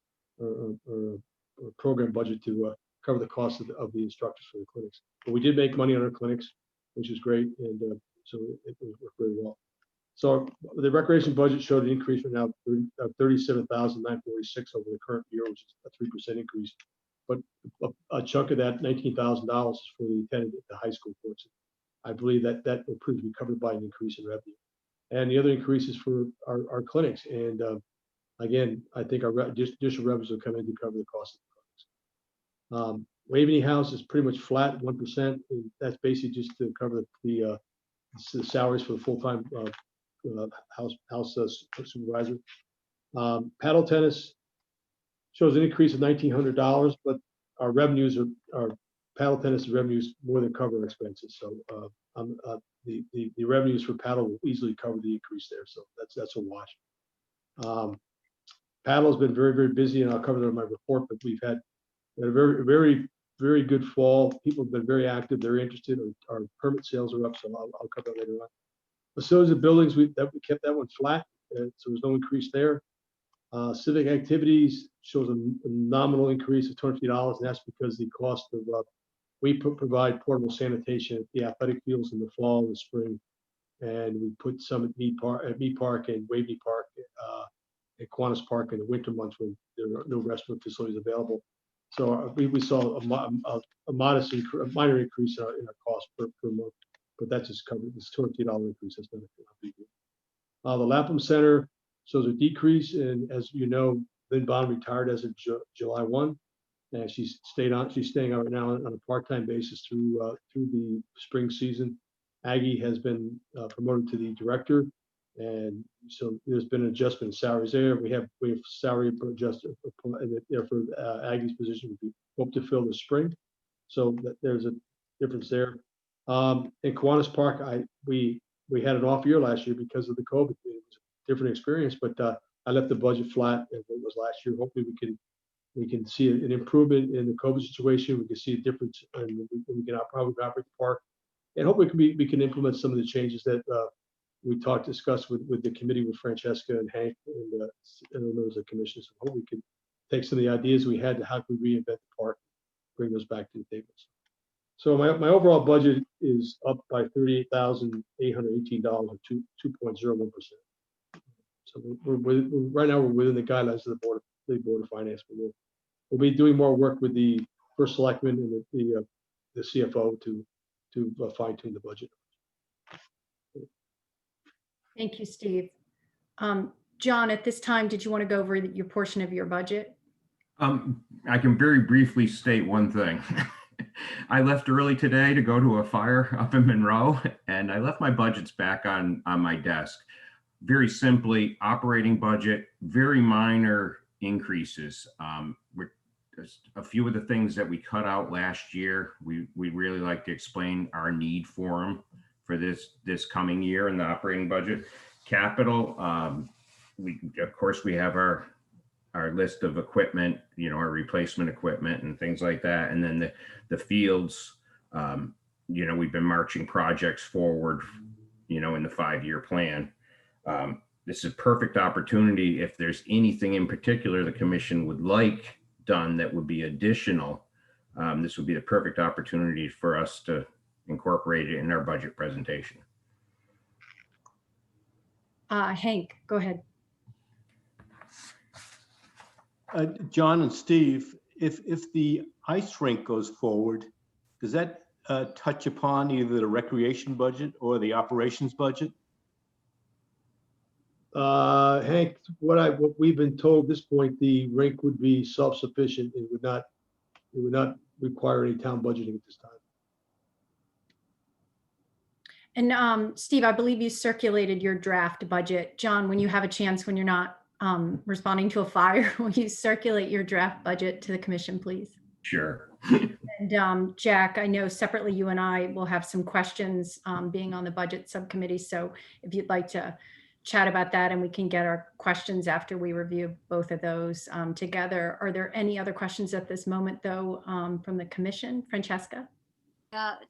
program budget to cover the cost of the instructors for the clinics. But we did make money on our clinics, which is great, and so it worked very well. So the recreation budget showed an increase right now of 37,946 over the current year, which is a 3% increase. But a chunk of that, $19,000, is for the attendant at the high school courts. I believe that will prove to be covered by an increase in revenue. And the other increase is for our clinics. And again, I think our additional revenues will come in to cover the cost of the clinics. Waveney House is pretty much flat, 1%. And that's basically just to cover the salaries for the full-time house supervisor. Paddle tennis shows an increase of $1,900, but our revenues our paddle tennis revenues more than cover expenses. So the revenues for paddle will easily cover the increase there. So that's a wash. Paddle has been very, very busy, and I'll cover that in my report, but we've had a very, very, very good fall. People have been very active. They're interested. Our permit sales are up, so I'll cover that later on. Facilities and buildings, we kept that one flat, so there's no increase there. Civic activities shows a nominal increase of $250, and that's because the cost of we provide portable sanitation at the athletic fields in the fall and the spring, and we put some at Mead Park and Waveney Park, at Kiwanis Park in the winter months when there are no restroom facilities available. So we saw a minor increase in our cost per month, but that's just covered. This $250 increase. That's not a big deal. The Lapham Center shows a decrease, and as you know, Lynn Bond retired as of July 1, and she's staying on right now on a part-time basis through the spring season. Aggie has been promoted to the director, and so there's been an adjustment in salaries there. We have salary adjustment there for Aggie's position. We hope to fill this spring, so there's a difference there. In Kiwanis Park, we had an off year last year because of the COVID. It was a different experience, but I left the budget flat as it was last year. Hopefully we can see an improvement in the COVID situation. We can see a difference, and we can probably operate the park, and hopefully we can implement some of the changes that we discussed with the committee with Francesca and Hank and the members of the commission. So hope we can take some of the ideas we had to how can we reinvent the park, bring those back to the tables. So my overall budget is up by $38,818 or 2.01%. So right now we're within the guidelines of the Board of Finance, but we'll be doing more work with the first selectman and the CFO to fine tune the budget. Thank you, Steve. John, at this time, did you want to go over your portion of your budget? I can very briefly state one thing. I left early today to go to a fire up in Monroe, and I left my budgets back on my desk. Very simply, operating budget, very minor increases. A few of the things that we cut out last year, we really like to explain our need for them for this coming year in the operating budget. Capital, of course we have our list of equipment, our replacement equipment and things like that. And then the fields, we've been marching projects forward, in the 5-year plan. This is a perfect opportunity. If there's anything in particular the commission would like done that would be additional, this would be the perfect opportunity for us to incorporate it in our budget presentation. Hank, go ahead. John and Steve, if the ice rink goes forward, does that touch upon either the recreation budget or the operations budget? Hank, what we've been told at this point, the rink would be self-sufficient. It would not require any town budgeting at this time. And Steve, I believe you circulated your draft budget. John, when you have a chance, when you're not responding to a fire, will you circulate your draft budget to the commission, please? Sure. And Jack, I know separately you and I will have some questions being on the budget subcommittee. So if you'd like to chat about that, and we can get our questions after we review both of those together. Are there any other questions at this moment, though, from the commission? Francesca?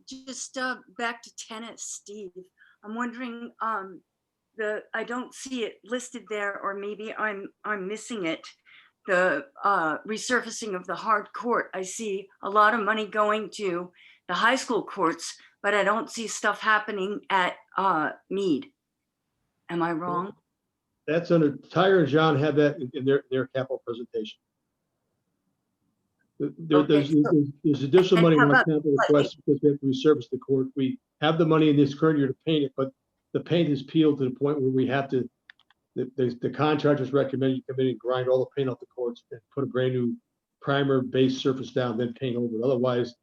Just back to tennis, Steve. I'm wondering, I don't see it listed there, or maybe I'm missing it. The resurfacing of the hard court. I see a lot of money going to the high school courts, but I don't see stuff happening at Mead. Am I wrong? That's under, Tiger and John have that in their capital presentation. There's additional money on capital request because we have to resurface the court. We have the money in this current year to paint it, but the paint is peeled to the point where we have to, the contractors recommend you come in and grind all the paint off the courts and put a brand new primer base surface down, then paint over it. Otherwise,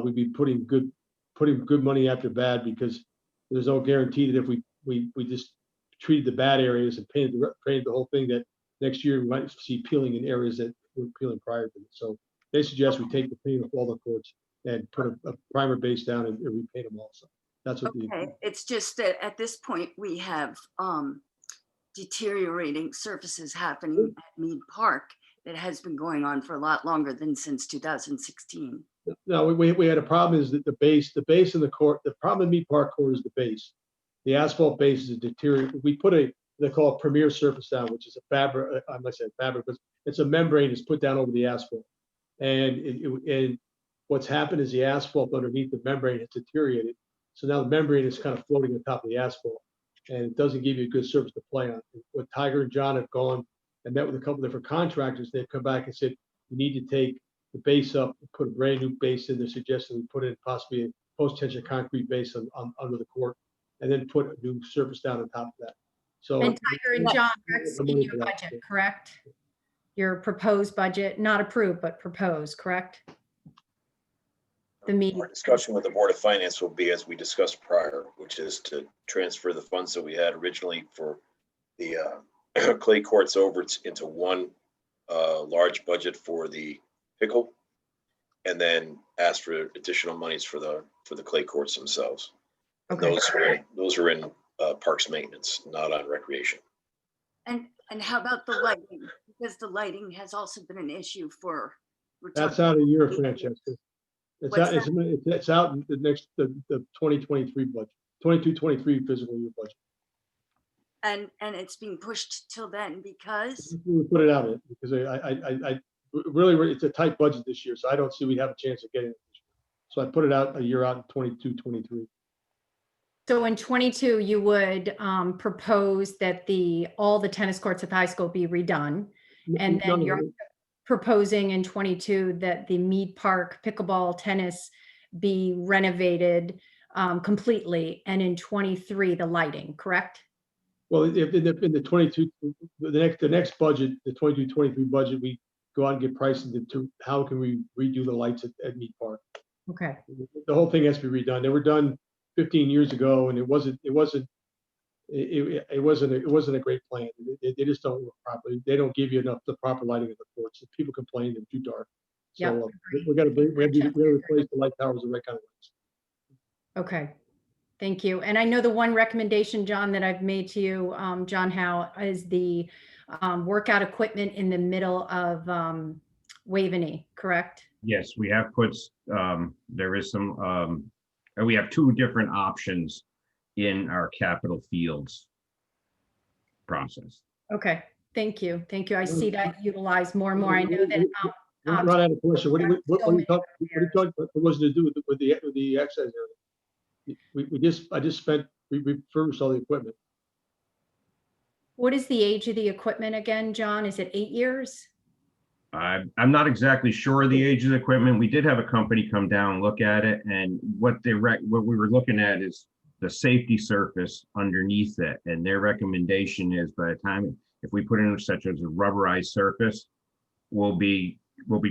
we'd be putting good money after bad, because there's no guarantee that if we just treated the bad areas and painted the whole thing, that next year we might see peeling in areas that were peeling prior to it. So they suggest we take the paint off all the courts and put a primer base down and repaint them also. That's what It's just that at this point we have deteriorating surfaces happening at Mead Park that has been going on for a lot longer than since 2016. No, we had a problem is that the base in the court, the problem in Mead Park court is the base. The asphalt base is deteriorating. We put they call it premier surface down, which is a fabric, I might say fabric, but it's a membrane that's put down over the asphalt. And what's happened is the asphalt underneath the membrane has deteriorated. So now the membrane is kind of floating on top of the asphalt, and it doesn't give you a good surface to play on. What Tiger and John have gone and met with a couple different contractors, they've come back and said, you need to take the base up and put a brand new base in. They're suggesting we put in possibly a post-tension concrete base under the court, and then put a new surface down on top of that. So, and Tiger and John, that's in your budget, correct? Your proposed budget, not approved, but proposed, correct? The meeting. Our discussion with the Board of Finance will be as we discussed prior, which is to transfer the funds that we had originally for the clay courts over into one large budget for the pickle, and then ask for additional monies for the clay courts themselves. Okay. Those are in parks maintenance, not on recreation. And how about the lighting? Because the lighting has also been an issue for. That's out a year, Francesca. It's out in the 2023 budget, 22-23 fiscal year budget. And it's being pushed till then because? We put it out because I really, it's a tight budget this year, so I don't see we'd have a chance of getting it this year. So I put it out a year out in 22-23. So in 22, you would propose that all the tennis courts at the high school be redone. And then you're proposing in 22 that the Mead Park pickleball tennis be renovated completely. And in 23, the lighting, correct? Well, if in the 22, the next budget, the 22-23 budget, we go out and get pricing to how can we redo the lights at Mead Park. Okay. The whole thing has to be redone. They were done 15 years ago, and it wasn't a great plan. They just don't work properly. They don't give you enough the proper lighting in the courts. People complain they're too dark. So we got to replace the light towers with the right kind of lights. Okay. Thank you. And I know the one recommendation, John, that I've made to you, John Howe, is the workout equipment in the middle of Waveney, correct? Yes, we have put, there is some, we have two different options in our capital fields process. Okay, thank you. Thank you. I see that utilized more and more. I know that. Run out of question. What are you talking about? What was it to do with the exercise area? I just we refurbished all the equipment. What is the age of the equipment again, John? Is it 8 years? I'm not exactly sure of the age of the equipment. We did have a company come down and look at it, and what we were looking at is the safety surface underneath it, and their recommendation is by the time, if we put in such as a rubberized surface, we'll be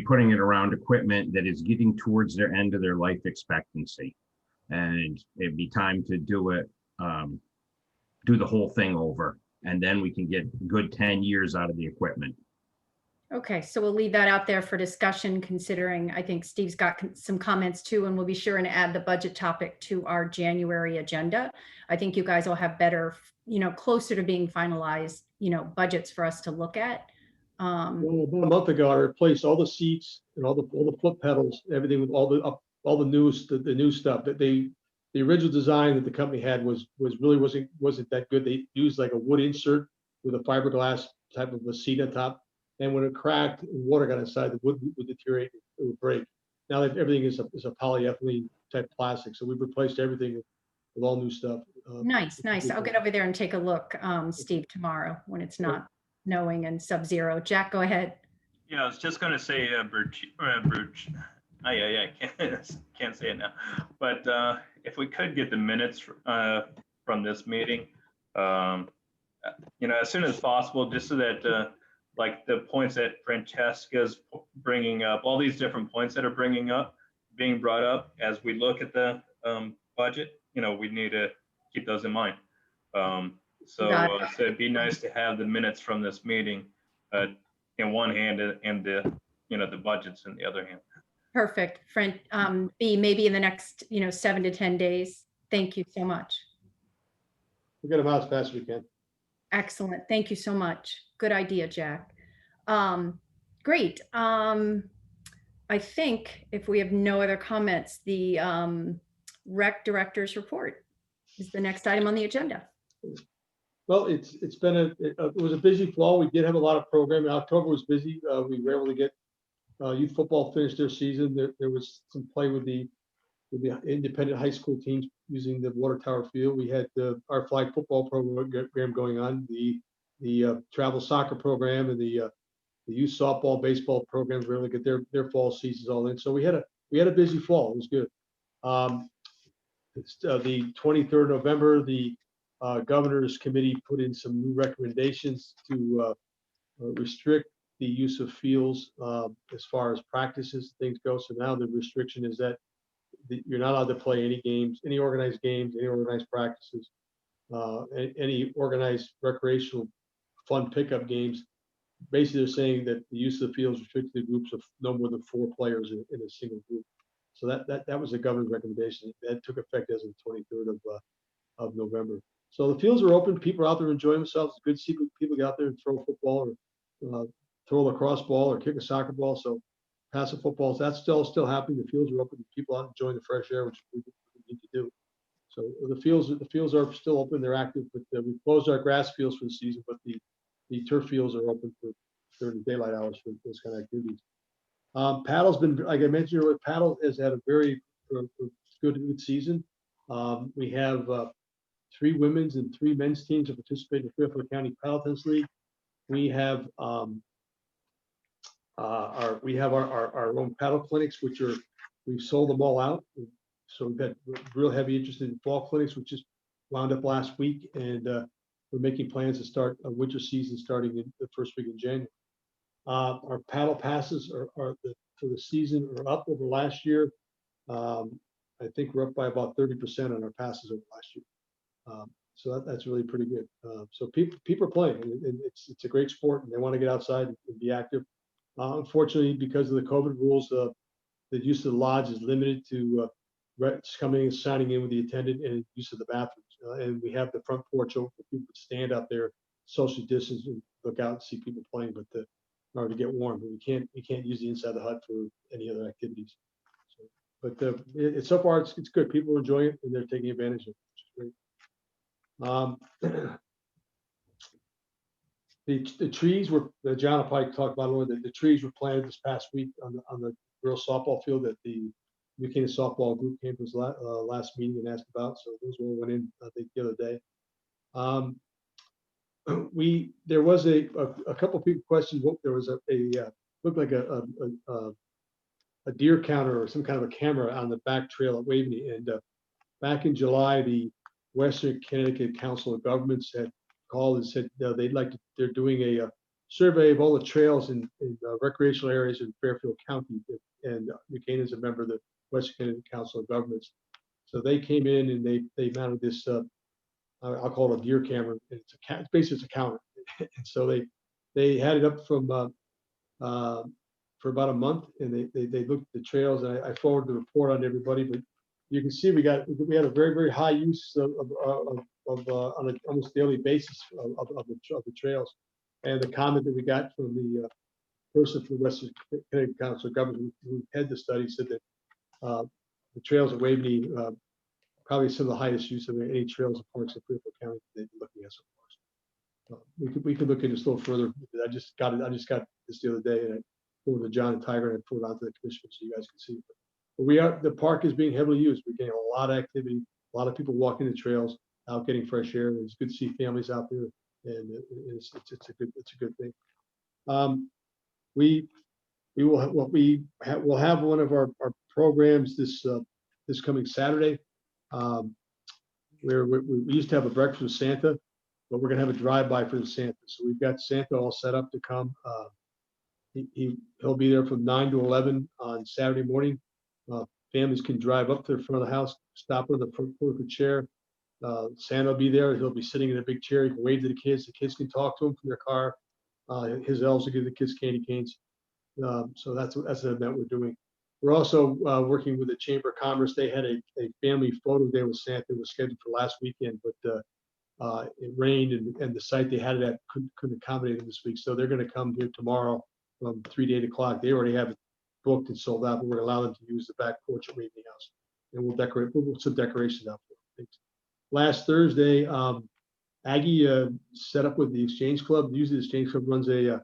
putting it around equipment that is getting towards their end of their life expectancy. And it'd be time to do it, do the whole thing over. And then we can get good 10 years out of the equipment. Okay, so we'll leave that out there for discussion, considering I think Steve's got some comments too, and we'll be sure and add the budget topic to our January agenda. I think you guys will have better, closer to being finalized, budgets for us to look at. Well, about a month ago, I replaced all the seats and all the foot pedals, everything with all the new stuff that the original design that the company had wasn't that good. They used like a wood insert with a fiberglass type of a seat on top. And when it cracked and water got inside, the wood would deteriorate, it would break. Now that everything is a polyethylene type plastic. So we've replaced everything with all new stuff. Nice. I'll get over there and take a look, Steve, tomorrow when it's not snowing and sub-zero. Jack, go ahead. Yeah, I was just going to say, Bruce, can't say it now. But if we could get the minutes from this meeting, as soon as possible, just so that like the points that Francesca's bringing up, all these different points that are being brought up as we look at the budget, we need to keep those in mind. So it'd be nice to have the minutes from this meeting in one hand and the budgets in the other hand. Perfect. B, maybe in the next, 7 to 10 days. Thank you so much. We'll get them out as fast as we can. Excellent. Thank you so much. Good idea, Jack. Great. I think if we have no other comments, the rec director's report is the next item on the agenda. Well, it was a busy fall. We did have a lot of programming. October was busy. We were able to get youth football finished their season. There was some play with the independent high school teams using the water tower field. We had our flag football program going on, the travel soccer program, and the youth softball, baseball programs were able to get their fall seasons all in. So we had a busy fall. It was good. It's the 23rd of November, the governor's committee put in some new recommendations to restrict the use of fields as far as practices, things go. So now the restriction is that you're not allowed to play any games, any organized practices, any organized recreational fun pickup games. Basically, they're saying that the use of the fields restricted to groups of no more than 4 players in a single group. So that was the governor's recommendation. That took effect as of the 23rd of November. So the fields are open. People are out there enjoying themselves. It's good to see people get out there and throw a football or throw a lacrosse ball or kick a soccer ball. So pass the footballs. That's still happening. The fields are open. People out enjoying the fresh air, which we need to do. So the fields are still open. They're active, but we closed our grass fields for the season, but the turf fields are open during the daylight hours for those kind of activities. Paddle's been, like I mentioned earlier, paddle has had a very good season. We have 3 women's and 3 men's teams that participate in the Fairfield County Paddle Tennis League. We have our own paddle clinics, we've sold them all out. So we've had real heavy interest in fall clinics, which just wound up last week, and we're making plans to start a winter season starting in the first week of January. Our paddle passes for the season are up over last year. I think we're up by about 30% on our passes over last year. So that's really pretty good. So people are playing, and it's a great sport, and they want to get outside and be active. Unfortunately, because of the COVID rules, the use of the lodge is limited to coming and signing in with the attendant and use of the bathrooms. And we have the front porch open for people to stand out there, socially distance, and look out and see people playing, but in order to get warm. But you can't use the inside of the hut for any other activities. So, but so far it's good. People are enjoying it and they're taking advantage of it, which is great. The trees were, John will probably talk about it. The trees were planted this past week on the girls softball field that the New Canaan softball group came to last meeting and asked about. So those all went in, I think, the other day. There was a couple of people questioned. There was looked like a deer counter or some kind of a camera on the back trail at Waveney. And back in July, the Western Connecticut Council of Governments had called and said they're doing a survey of all the trails in recreational areas in Fairfield County, and New Canaan is a member of the Western Connecticut Council of Governments. So they came in and they mounted this, I'll call it a deer camera. It's basically it's a counter. And so they had it up from for about a month, and they looked at the trails, and I forwarded the report on to everybody. But you can see we had a very high use of on an almost daily basis of the trails. And the comment that we got from the person from the Western Connecticut Council of Governments who had the study said that the trails at Waveney probably some of the highest use of any trails and parks in Fairfield County they've been looking at so far. So we could look into this a little further. I just got this the other day, and I forwarded to John and Tiger and put it onto the commission so you guys can see. But the park is being heavily used. We're getting a lot of activity, a lot of people walking the trails, out getting fresh air. It's good to see families out there, and it's a good thing. We'll have one of our programs this coming Saturday, where we used to have a breakfast with Santa, but we're gonna have a drive-by for the Santa. So we've got Santa all set up to come. He'll be there from 9 to 11 on Saturday morning. Families can drive up to the front of the house, stop with a portable chair. Santa will be there. He'll be sitting in a big chair. He can wave to the kids. The kids can talk to him from their car. His elves will give the kids candy canes. So that's an event we're doing. We're also working with the Chamber of Commerce. They had a family photo day with Santa. It was scheduled for last weekend, but it rained and the site they had it at couldn't accommodate them this week. So they're going to come here tomorrow from 3 to 8 o'clock. They already have it booked and sold out, but we're going to allow them to use the back porch at Waveney House, and we'll put some decorations out for them. Last Thursday, Aggie set up with the Exchange Club. Usually the Exchange Club runs a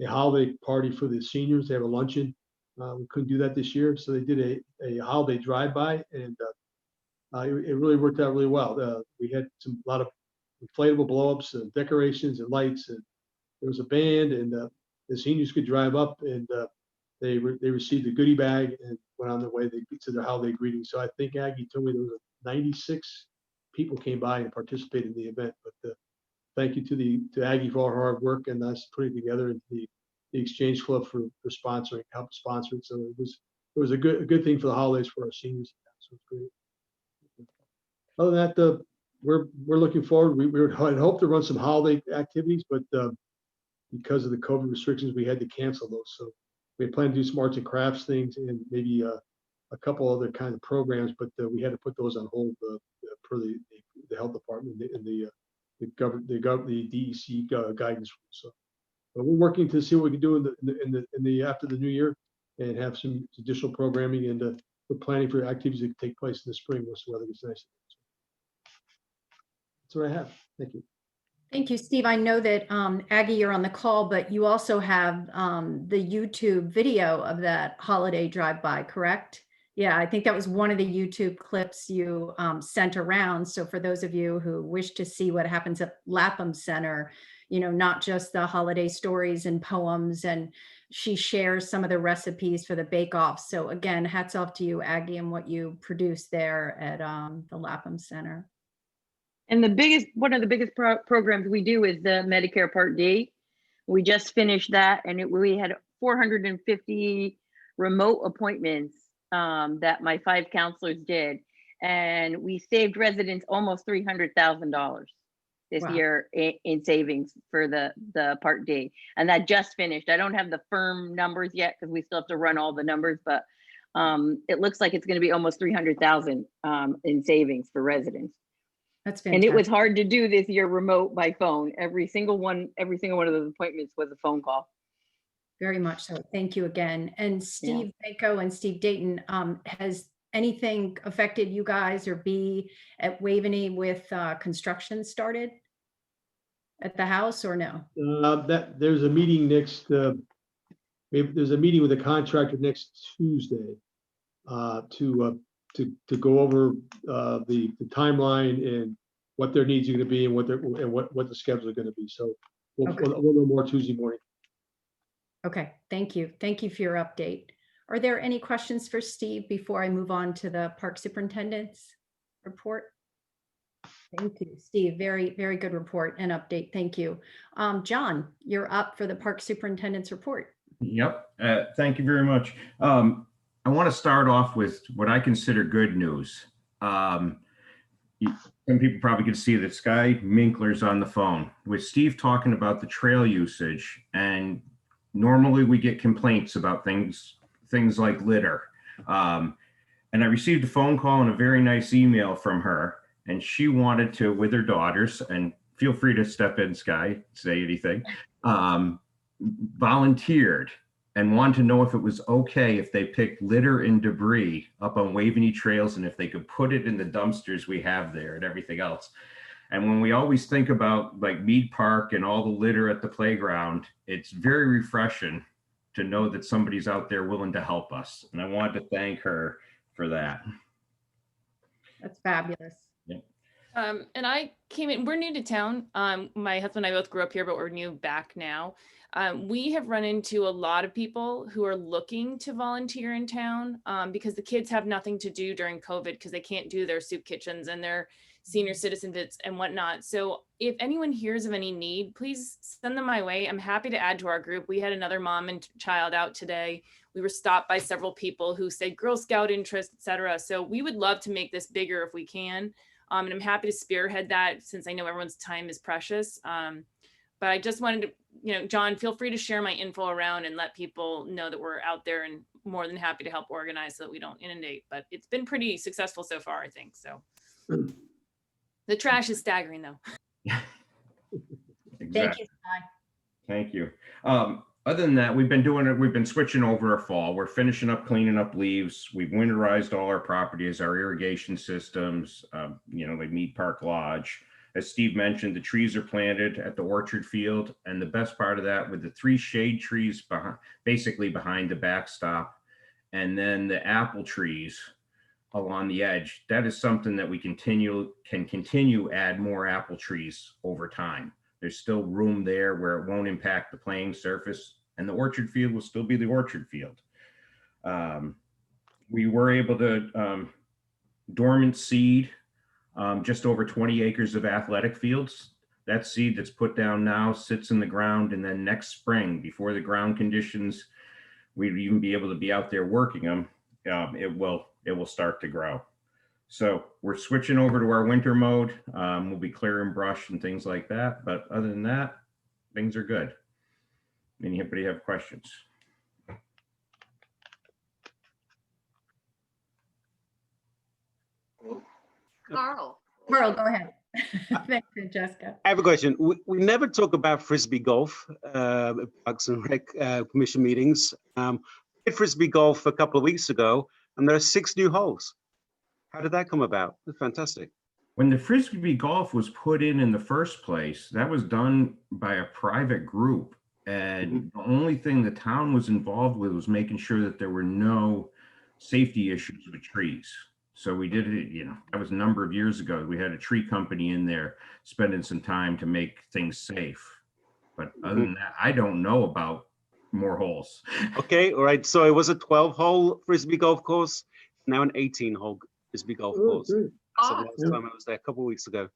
holiday party for the seniors. They have a luncheon. We couldn't do that this year, so they did a holiday drive-by, and it really worked out really well. We had a lot of inflatable blow-ups and decorations and lights, and there was a band, and the seniors could drive up, and they received a goodie bag and went on their way to their holiday greeting. So I think Aggie told me there was 96 people came by and participated in the event. But thank you to Aggie for all her hard work and us putting together, and the Exchange Club for sponsoring, helped sponsor it. So it was a good thing for the holidays for our seniors. So it's great. Other than that, we're looking forward. We had hoped to run some holiday activities, but because of the COVID restrictions, we had to cancel those. So we had planned to do some arts and crafts things and maybe a couple other kind of programs, but we had to put those on hold per the health department and the DEC guidance. So but we're working to see what we can do in the after the new year and have some additional programming, and we're planning for activities that take place in the spring once the weather gets nice. That's what I have. Thank you. Thank you, Steve. I know that Aggie, you're on the call, but you also have the YouTube video of that holiday drive-by, correct? Yeah, I think that was one of the YouTube clips you sent around. So for those of you who wish to see what happens at Lapham Center, not just the holiday stories and poems, and she shares some of the recipes for the bake-off. So again, hats off to you, Aggie, and what you produced there at the Lapham Center. And one of the biggest programs we do is the Medicare Part D. We just finished that, and we had 450 remote appointments that my 5 counselors did, and we saved residents almost $300,000 this year in savings for the Part D, and that just finished. I don't have the firm numbers yet because we still have to run all the numbers, but it looks like it's going to be almost 300,000 in savings for residents. That's fantastic. And it was hard to do this year remote by phone. Every single one of those appointments was a phone call. Very much so. Thank you again. And Steve Banco and Steve Dayton, has anything affected you guys or be at Waveney with construction started at the house or no? There's a meeting there's a meeting with the contractor next Tuesday to go over the timeline and what their needs are going to be and what the schedules are going to be. So we'll know more Tuesday morning. Okay, thank you. Thank you for your update. Are there any questions for Steve before I move on to the park superintendent's report? Thank you, Steve. Very, very good report and update. Thank you. John, you're up for the park superintendent's report. Yep. Thank you very much. I want to start off with what I consider good news. Some people probably could see that Sky Minkler's on the phone with Steve talking about the trail usage. And normally we get complaints about things like litter. And I received a phone call and a very nice email from her. And she wanted to, with her daughters, and feel free to step in, Sky, say anything, volunteered and wanted to know if it was okay if they picked litter and debris up on Waveney trails and if they could put it in the dumpsters we have there and everything else. And when we always think about like Mead Park and all the litter at the playground, it's very refreshing to know that somebody's out there willing to help us. And I wanted to thank her for that. That's fabulous. Yeah. And I came in, we're new to town. My husband and I both grew up here, but we're new back now. We have run into a lot of people who are looking to volunteer in town because the kids have nothing to do during COVID because they can't do their soup kitchens and their senior citizen visits and whatnot. So if anyone hears of any need, please send them my way. I'm happy to add to our group. We had another mom and child out today. We were stopped by several people who said Girl Scout interest, etc. So we would love to make this bigger if we can. And I'm happy to spearhead that since I know everyone's time is precious. But I just wanted to, John, feel free to share my info around and let people know that we're out there and more than happy to help organize so that we don't inundate. But it's been pretty successful so far, I think. So the trash is staggering though. Exactly. Thank you, Sky. Thank you. Other than that, we've been switching over a fall. We're finishing up cleaning up leaves. We've winterized all our properties, our irrigation systems, like Mead Park Lodge. As Steve mentioned, the trees are planted at the orchard field. And the best part of that, with the 3 shade trees basically behind the backstop, and then the apple trees along the edge, that is something that we can continue add more apple trees over time. There's still room there where it won't impact the playing surface, and the orchard field will still be the orchard field. We were able to dormant seed just over 20 acres of athletic fields. That seed that's put down now sits in the ground, and then next spring, before the ground conditions, we'd even be able to be out there working them, it will start to grow. So we're switching over to our winter mode. We'll be clearing brush and things like that. But other than that, things are good. Anybody have questions? Carl. Carl, go ahead. Thank you, Jessica. I have a question. We never talk about Frisbee golf, Parks and Rec Commission meetings. We did Frisbee golf a couple of weeks ago, and there are 6 new holes. How did that come about? That's fantastic. When the Frisbee golf was put in the first place, that was done by a private group. And the only thing the town was involved with was making sure that there were no safety issues with trees. So we did it, that was a number of years ago. We had a tree company in there spending some time to make things safe. But other than that, I don't know about more holes. Okay, all right. So it was a 12-hole Frisbee golf course, now an 18-hole Frisbee golf course. So last time I was there a couple of weeks ago.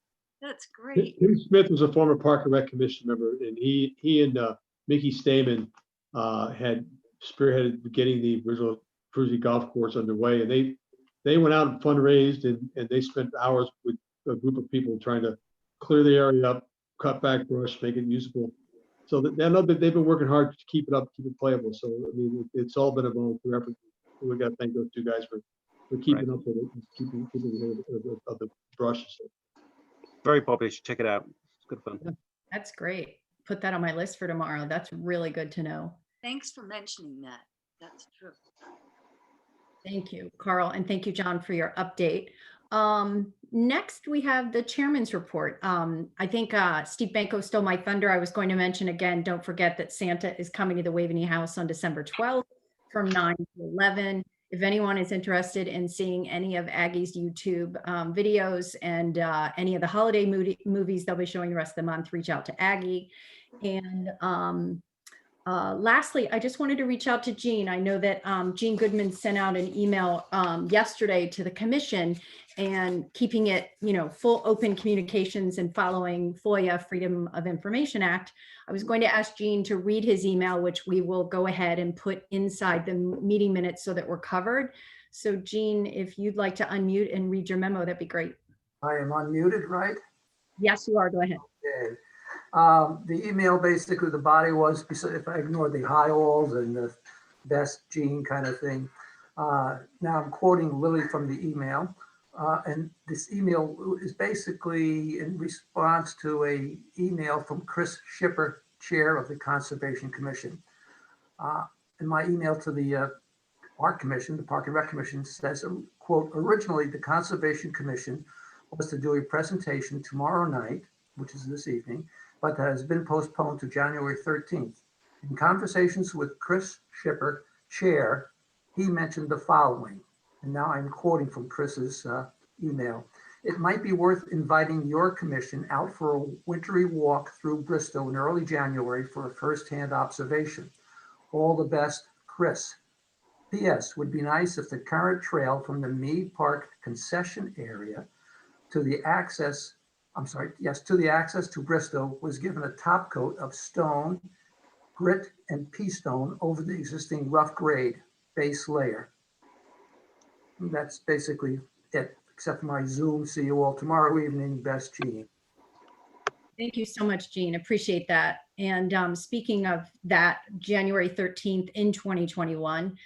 That's great. Tim Smith was a former Park and Rec Commission member, and he and Mickey Stamen had spearheaded getting the original Frisbee golf course underway, and they went out and fundraised, and they spent hours with a group of people trying to clear the area up, cut back brush, make it usable. So I know that they've been working hard to keep it up, keep it playable. So I mean, it's all been a volunteer effort. We got to thank those 2 guys for keeping up with it, and keeping of the brush and stuff. Very popular. You should check it out. It's good fun. Yeah, that's great. Put that on my list for tomorrow. That's really good to know. Thanks for mentioning that. That's true. Thank you, Carl, and thank you, John, for your update. Next, we have the chairman's report. I think Steve Banko stole my thunder. I was going to mention again, don't forget that Santa is coming to the Waveney House on December 12th from 9 to 11. If anyone is interested in seeing any of Aggie's YouTube videos and any of the holiday movies they'll be showing the rest of the month, reach out to Aggie. And lastly, I just wanted to reach out to Jean. I know that Jean Goodman sent out an email yesterday to the commission and keeping it, full open communications and following FOIA, Freedom of Information Act. I was going to ask Jean to read his email, which we will go ahead and put inside the meeting minutes so that we're covered. So Jean, if you'd like to unmute and read your memo, that'd be great. I am unmuted, right? Yes, you are. Go ahead. Okay. The email, basically, the body was, if I ignore the high alls and the best Gene kind of thing. Now I'm quoting Lily from the email. And this email is basically in response to a email from Chris Shipper, Chair of the Conservation Commission. In my email to the Park Commission, the Park and Rec Commission says, quote, originally the Conservation Commission was to do a presentation tomorrow night, which is this evening, but that has been postponed to January 13th. In conversations with Chris Shipper, Chair, he mentioned the following, and now I'm quoting from Chris's email. It might be worth inviting your commission out for a wintry walk through Bristol in early January for a firsthand observation. All the best, Chris. P.S. Would be nice if the current trail from the Mead Park concession area to the access, to the access to Bristol was given a top coat of stone, grit, and pea stone over the existing rough grade base layer. And that's basically it, except for my Zoom. See you all tomorrow evening. Best, Gene. Thank you so much, Jean. Appreciate that. And speaking of that, January 13th in 2021,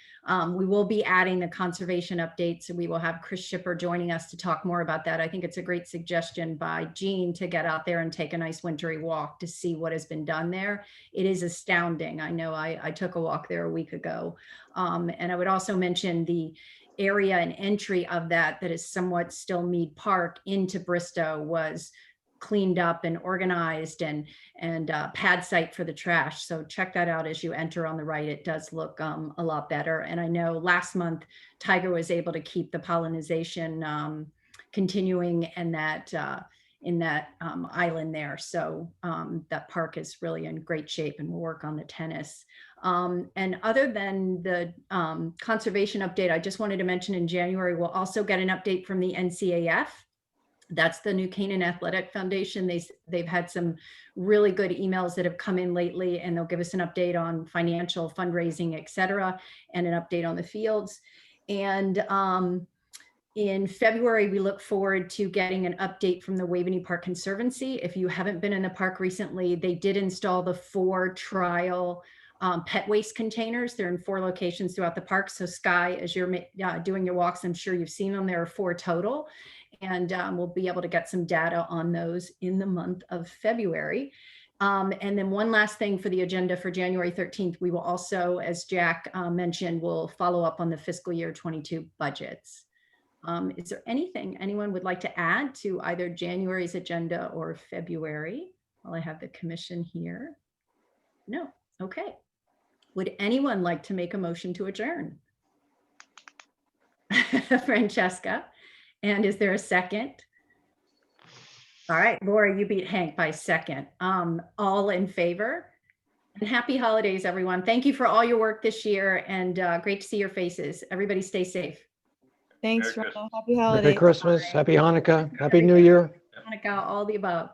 we will be adding the conservation updates. So we will have Chris Shipper joining us to talk more about that. I think it's a great suggestion by Jean to get out there and take a nice wintry walk to see what has been done there. It is astounding. I know I took a walk there a week ago. And I would also mention the area and entry of that is somewhat still Mead Park into Bristow was cleaned up and organized and pad site for the trash. So check that out as you enter on the right. It does look a lot better. And I know last month Tiger was able to keep the pollination continuing and that in that island there. So that park is really in great shape and we'll work on the tennis. And other than the conservation update, I just wanted to mention in January, we'll also get an update from the NCAF. That's the New Canaan Athletic Foundation. They've had some really good emails that have come in lately, and they'll give us an update on financial fundraising, et cetera, and an update on the fields. And in February, we look forward to getting an update from the Waveney Park Conservancy. If you haven't been in the park recently, they did install the 4 trial pet waste containers. They're in 4 locations throughout the park. So Sky, as you're doing your walks, I'm sure you've seen them. There are 4 total. And we'll be able to get some data on those in the month of February. And then one last thing for the agenda for January 13th, we will also, as Jack mentioned, we'll follow up on the fiscal year 22 budgets. Is there anything anyone would like to add to either January's agenda or February? Well, I have the commission here. No. Okay. Would anyone like to make a motion to adjourn? Francesca. And is there a second? All right, Laura, you beat Hank by second. All in favor? And happy holidays, everyone. Thank you for all your work this year and great to see your faces. Everybody stay safe. Thanks, Merry Rhonda. Happy holidays. Merry Christmas, Happy Hanukkah, Happy New Year. Hanukkah, all the above.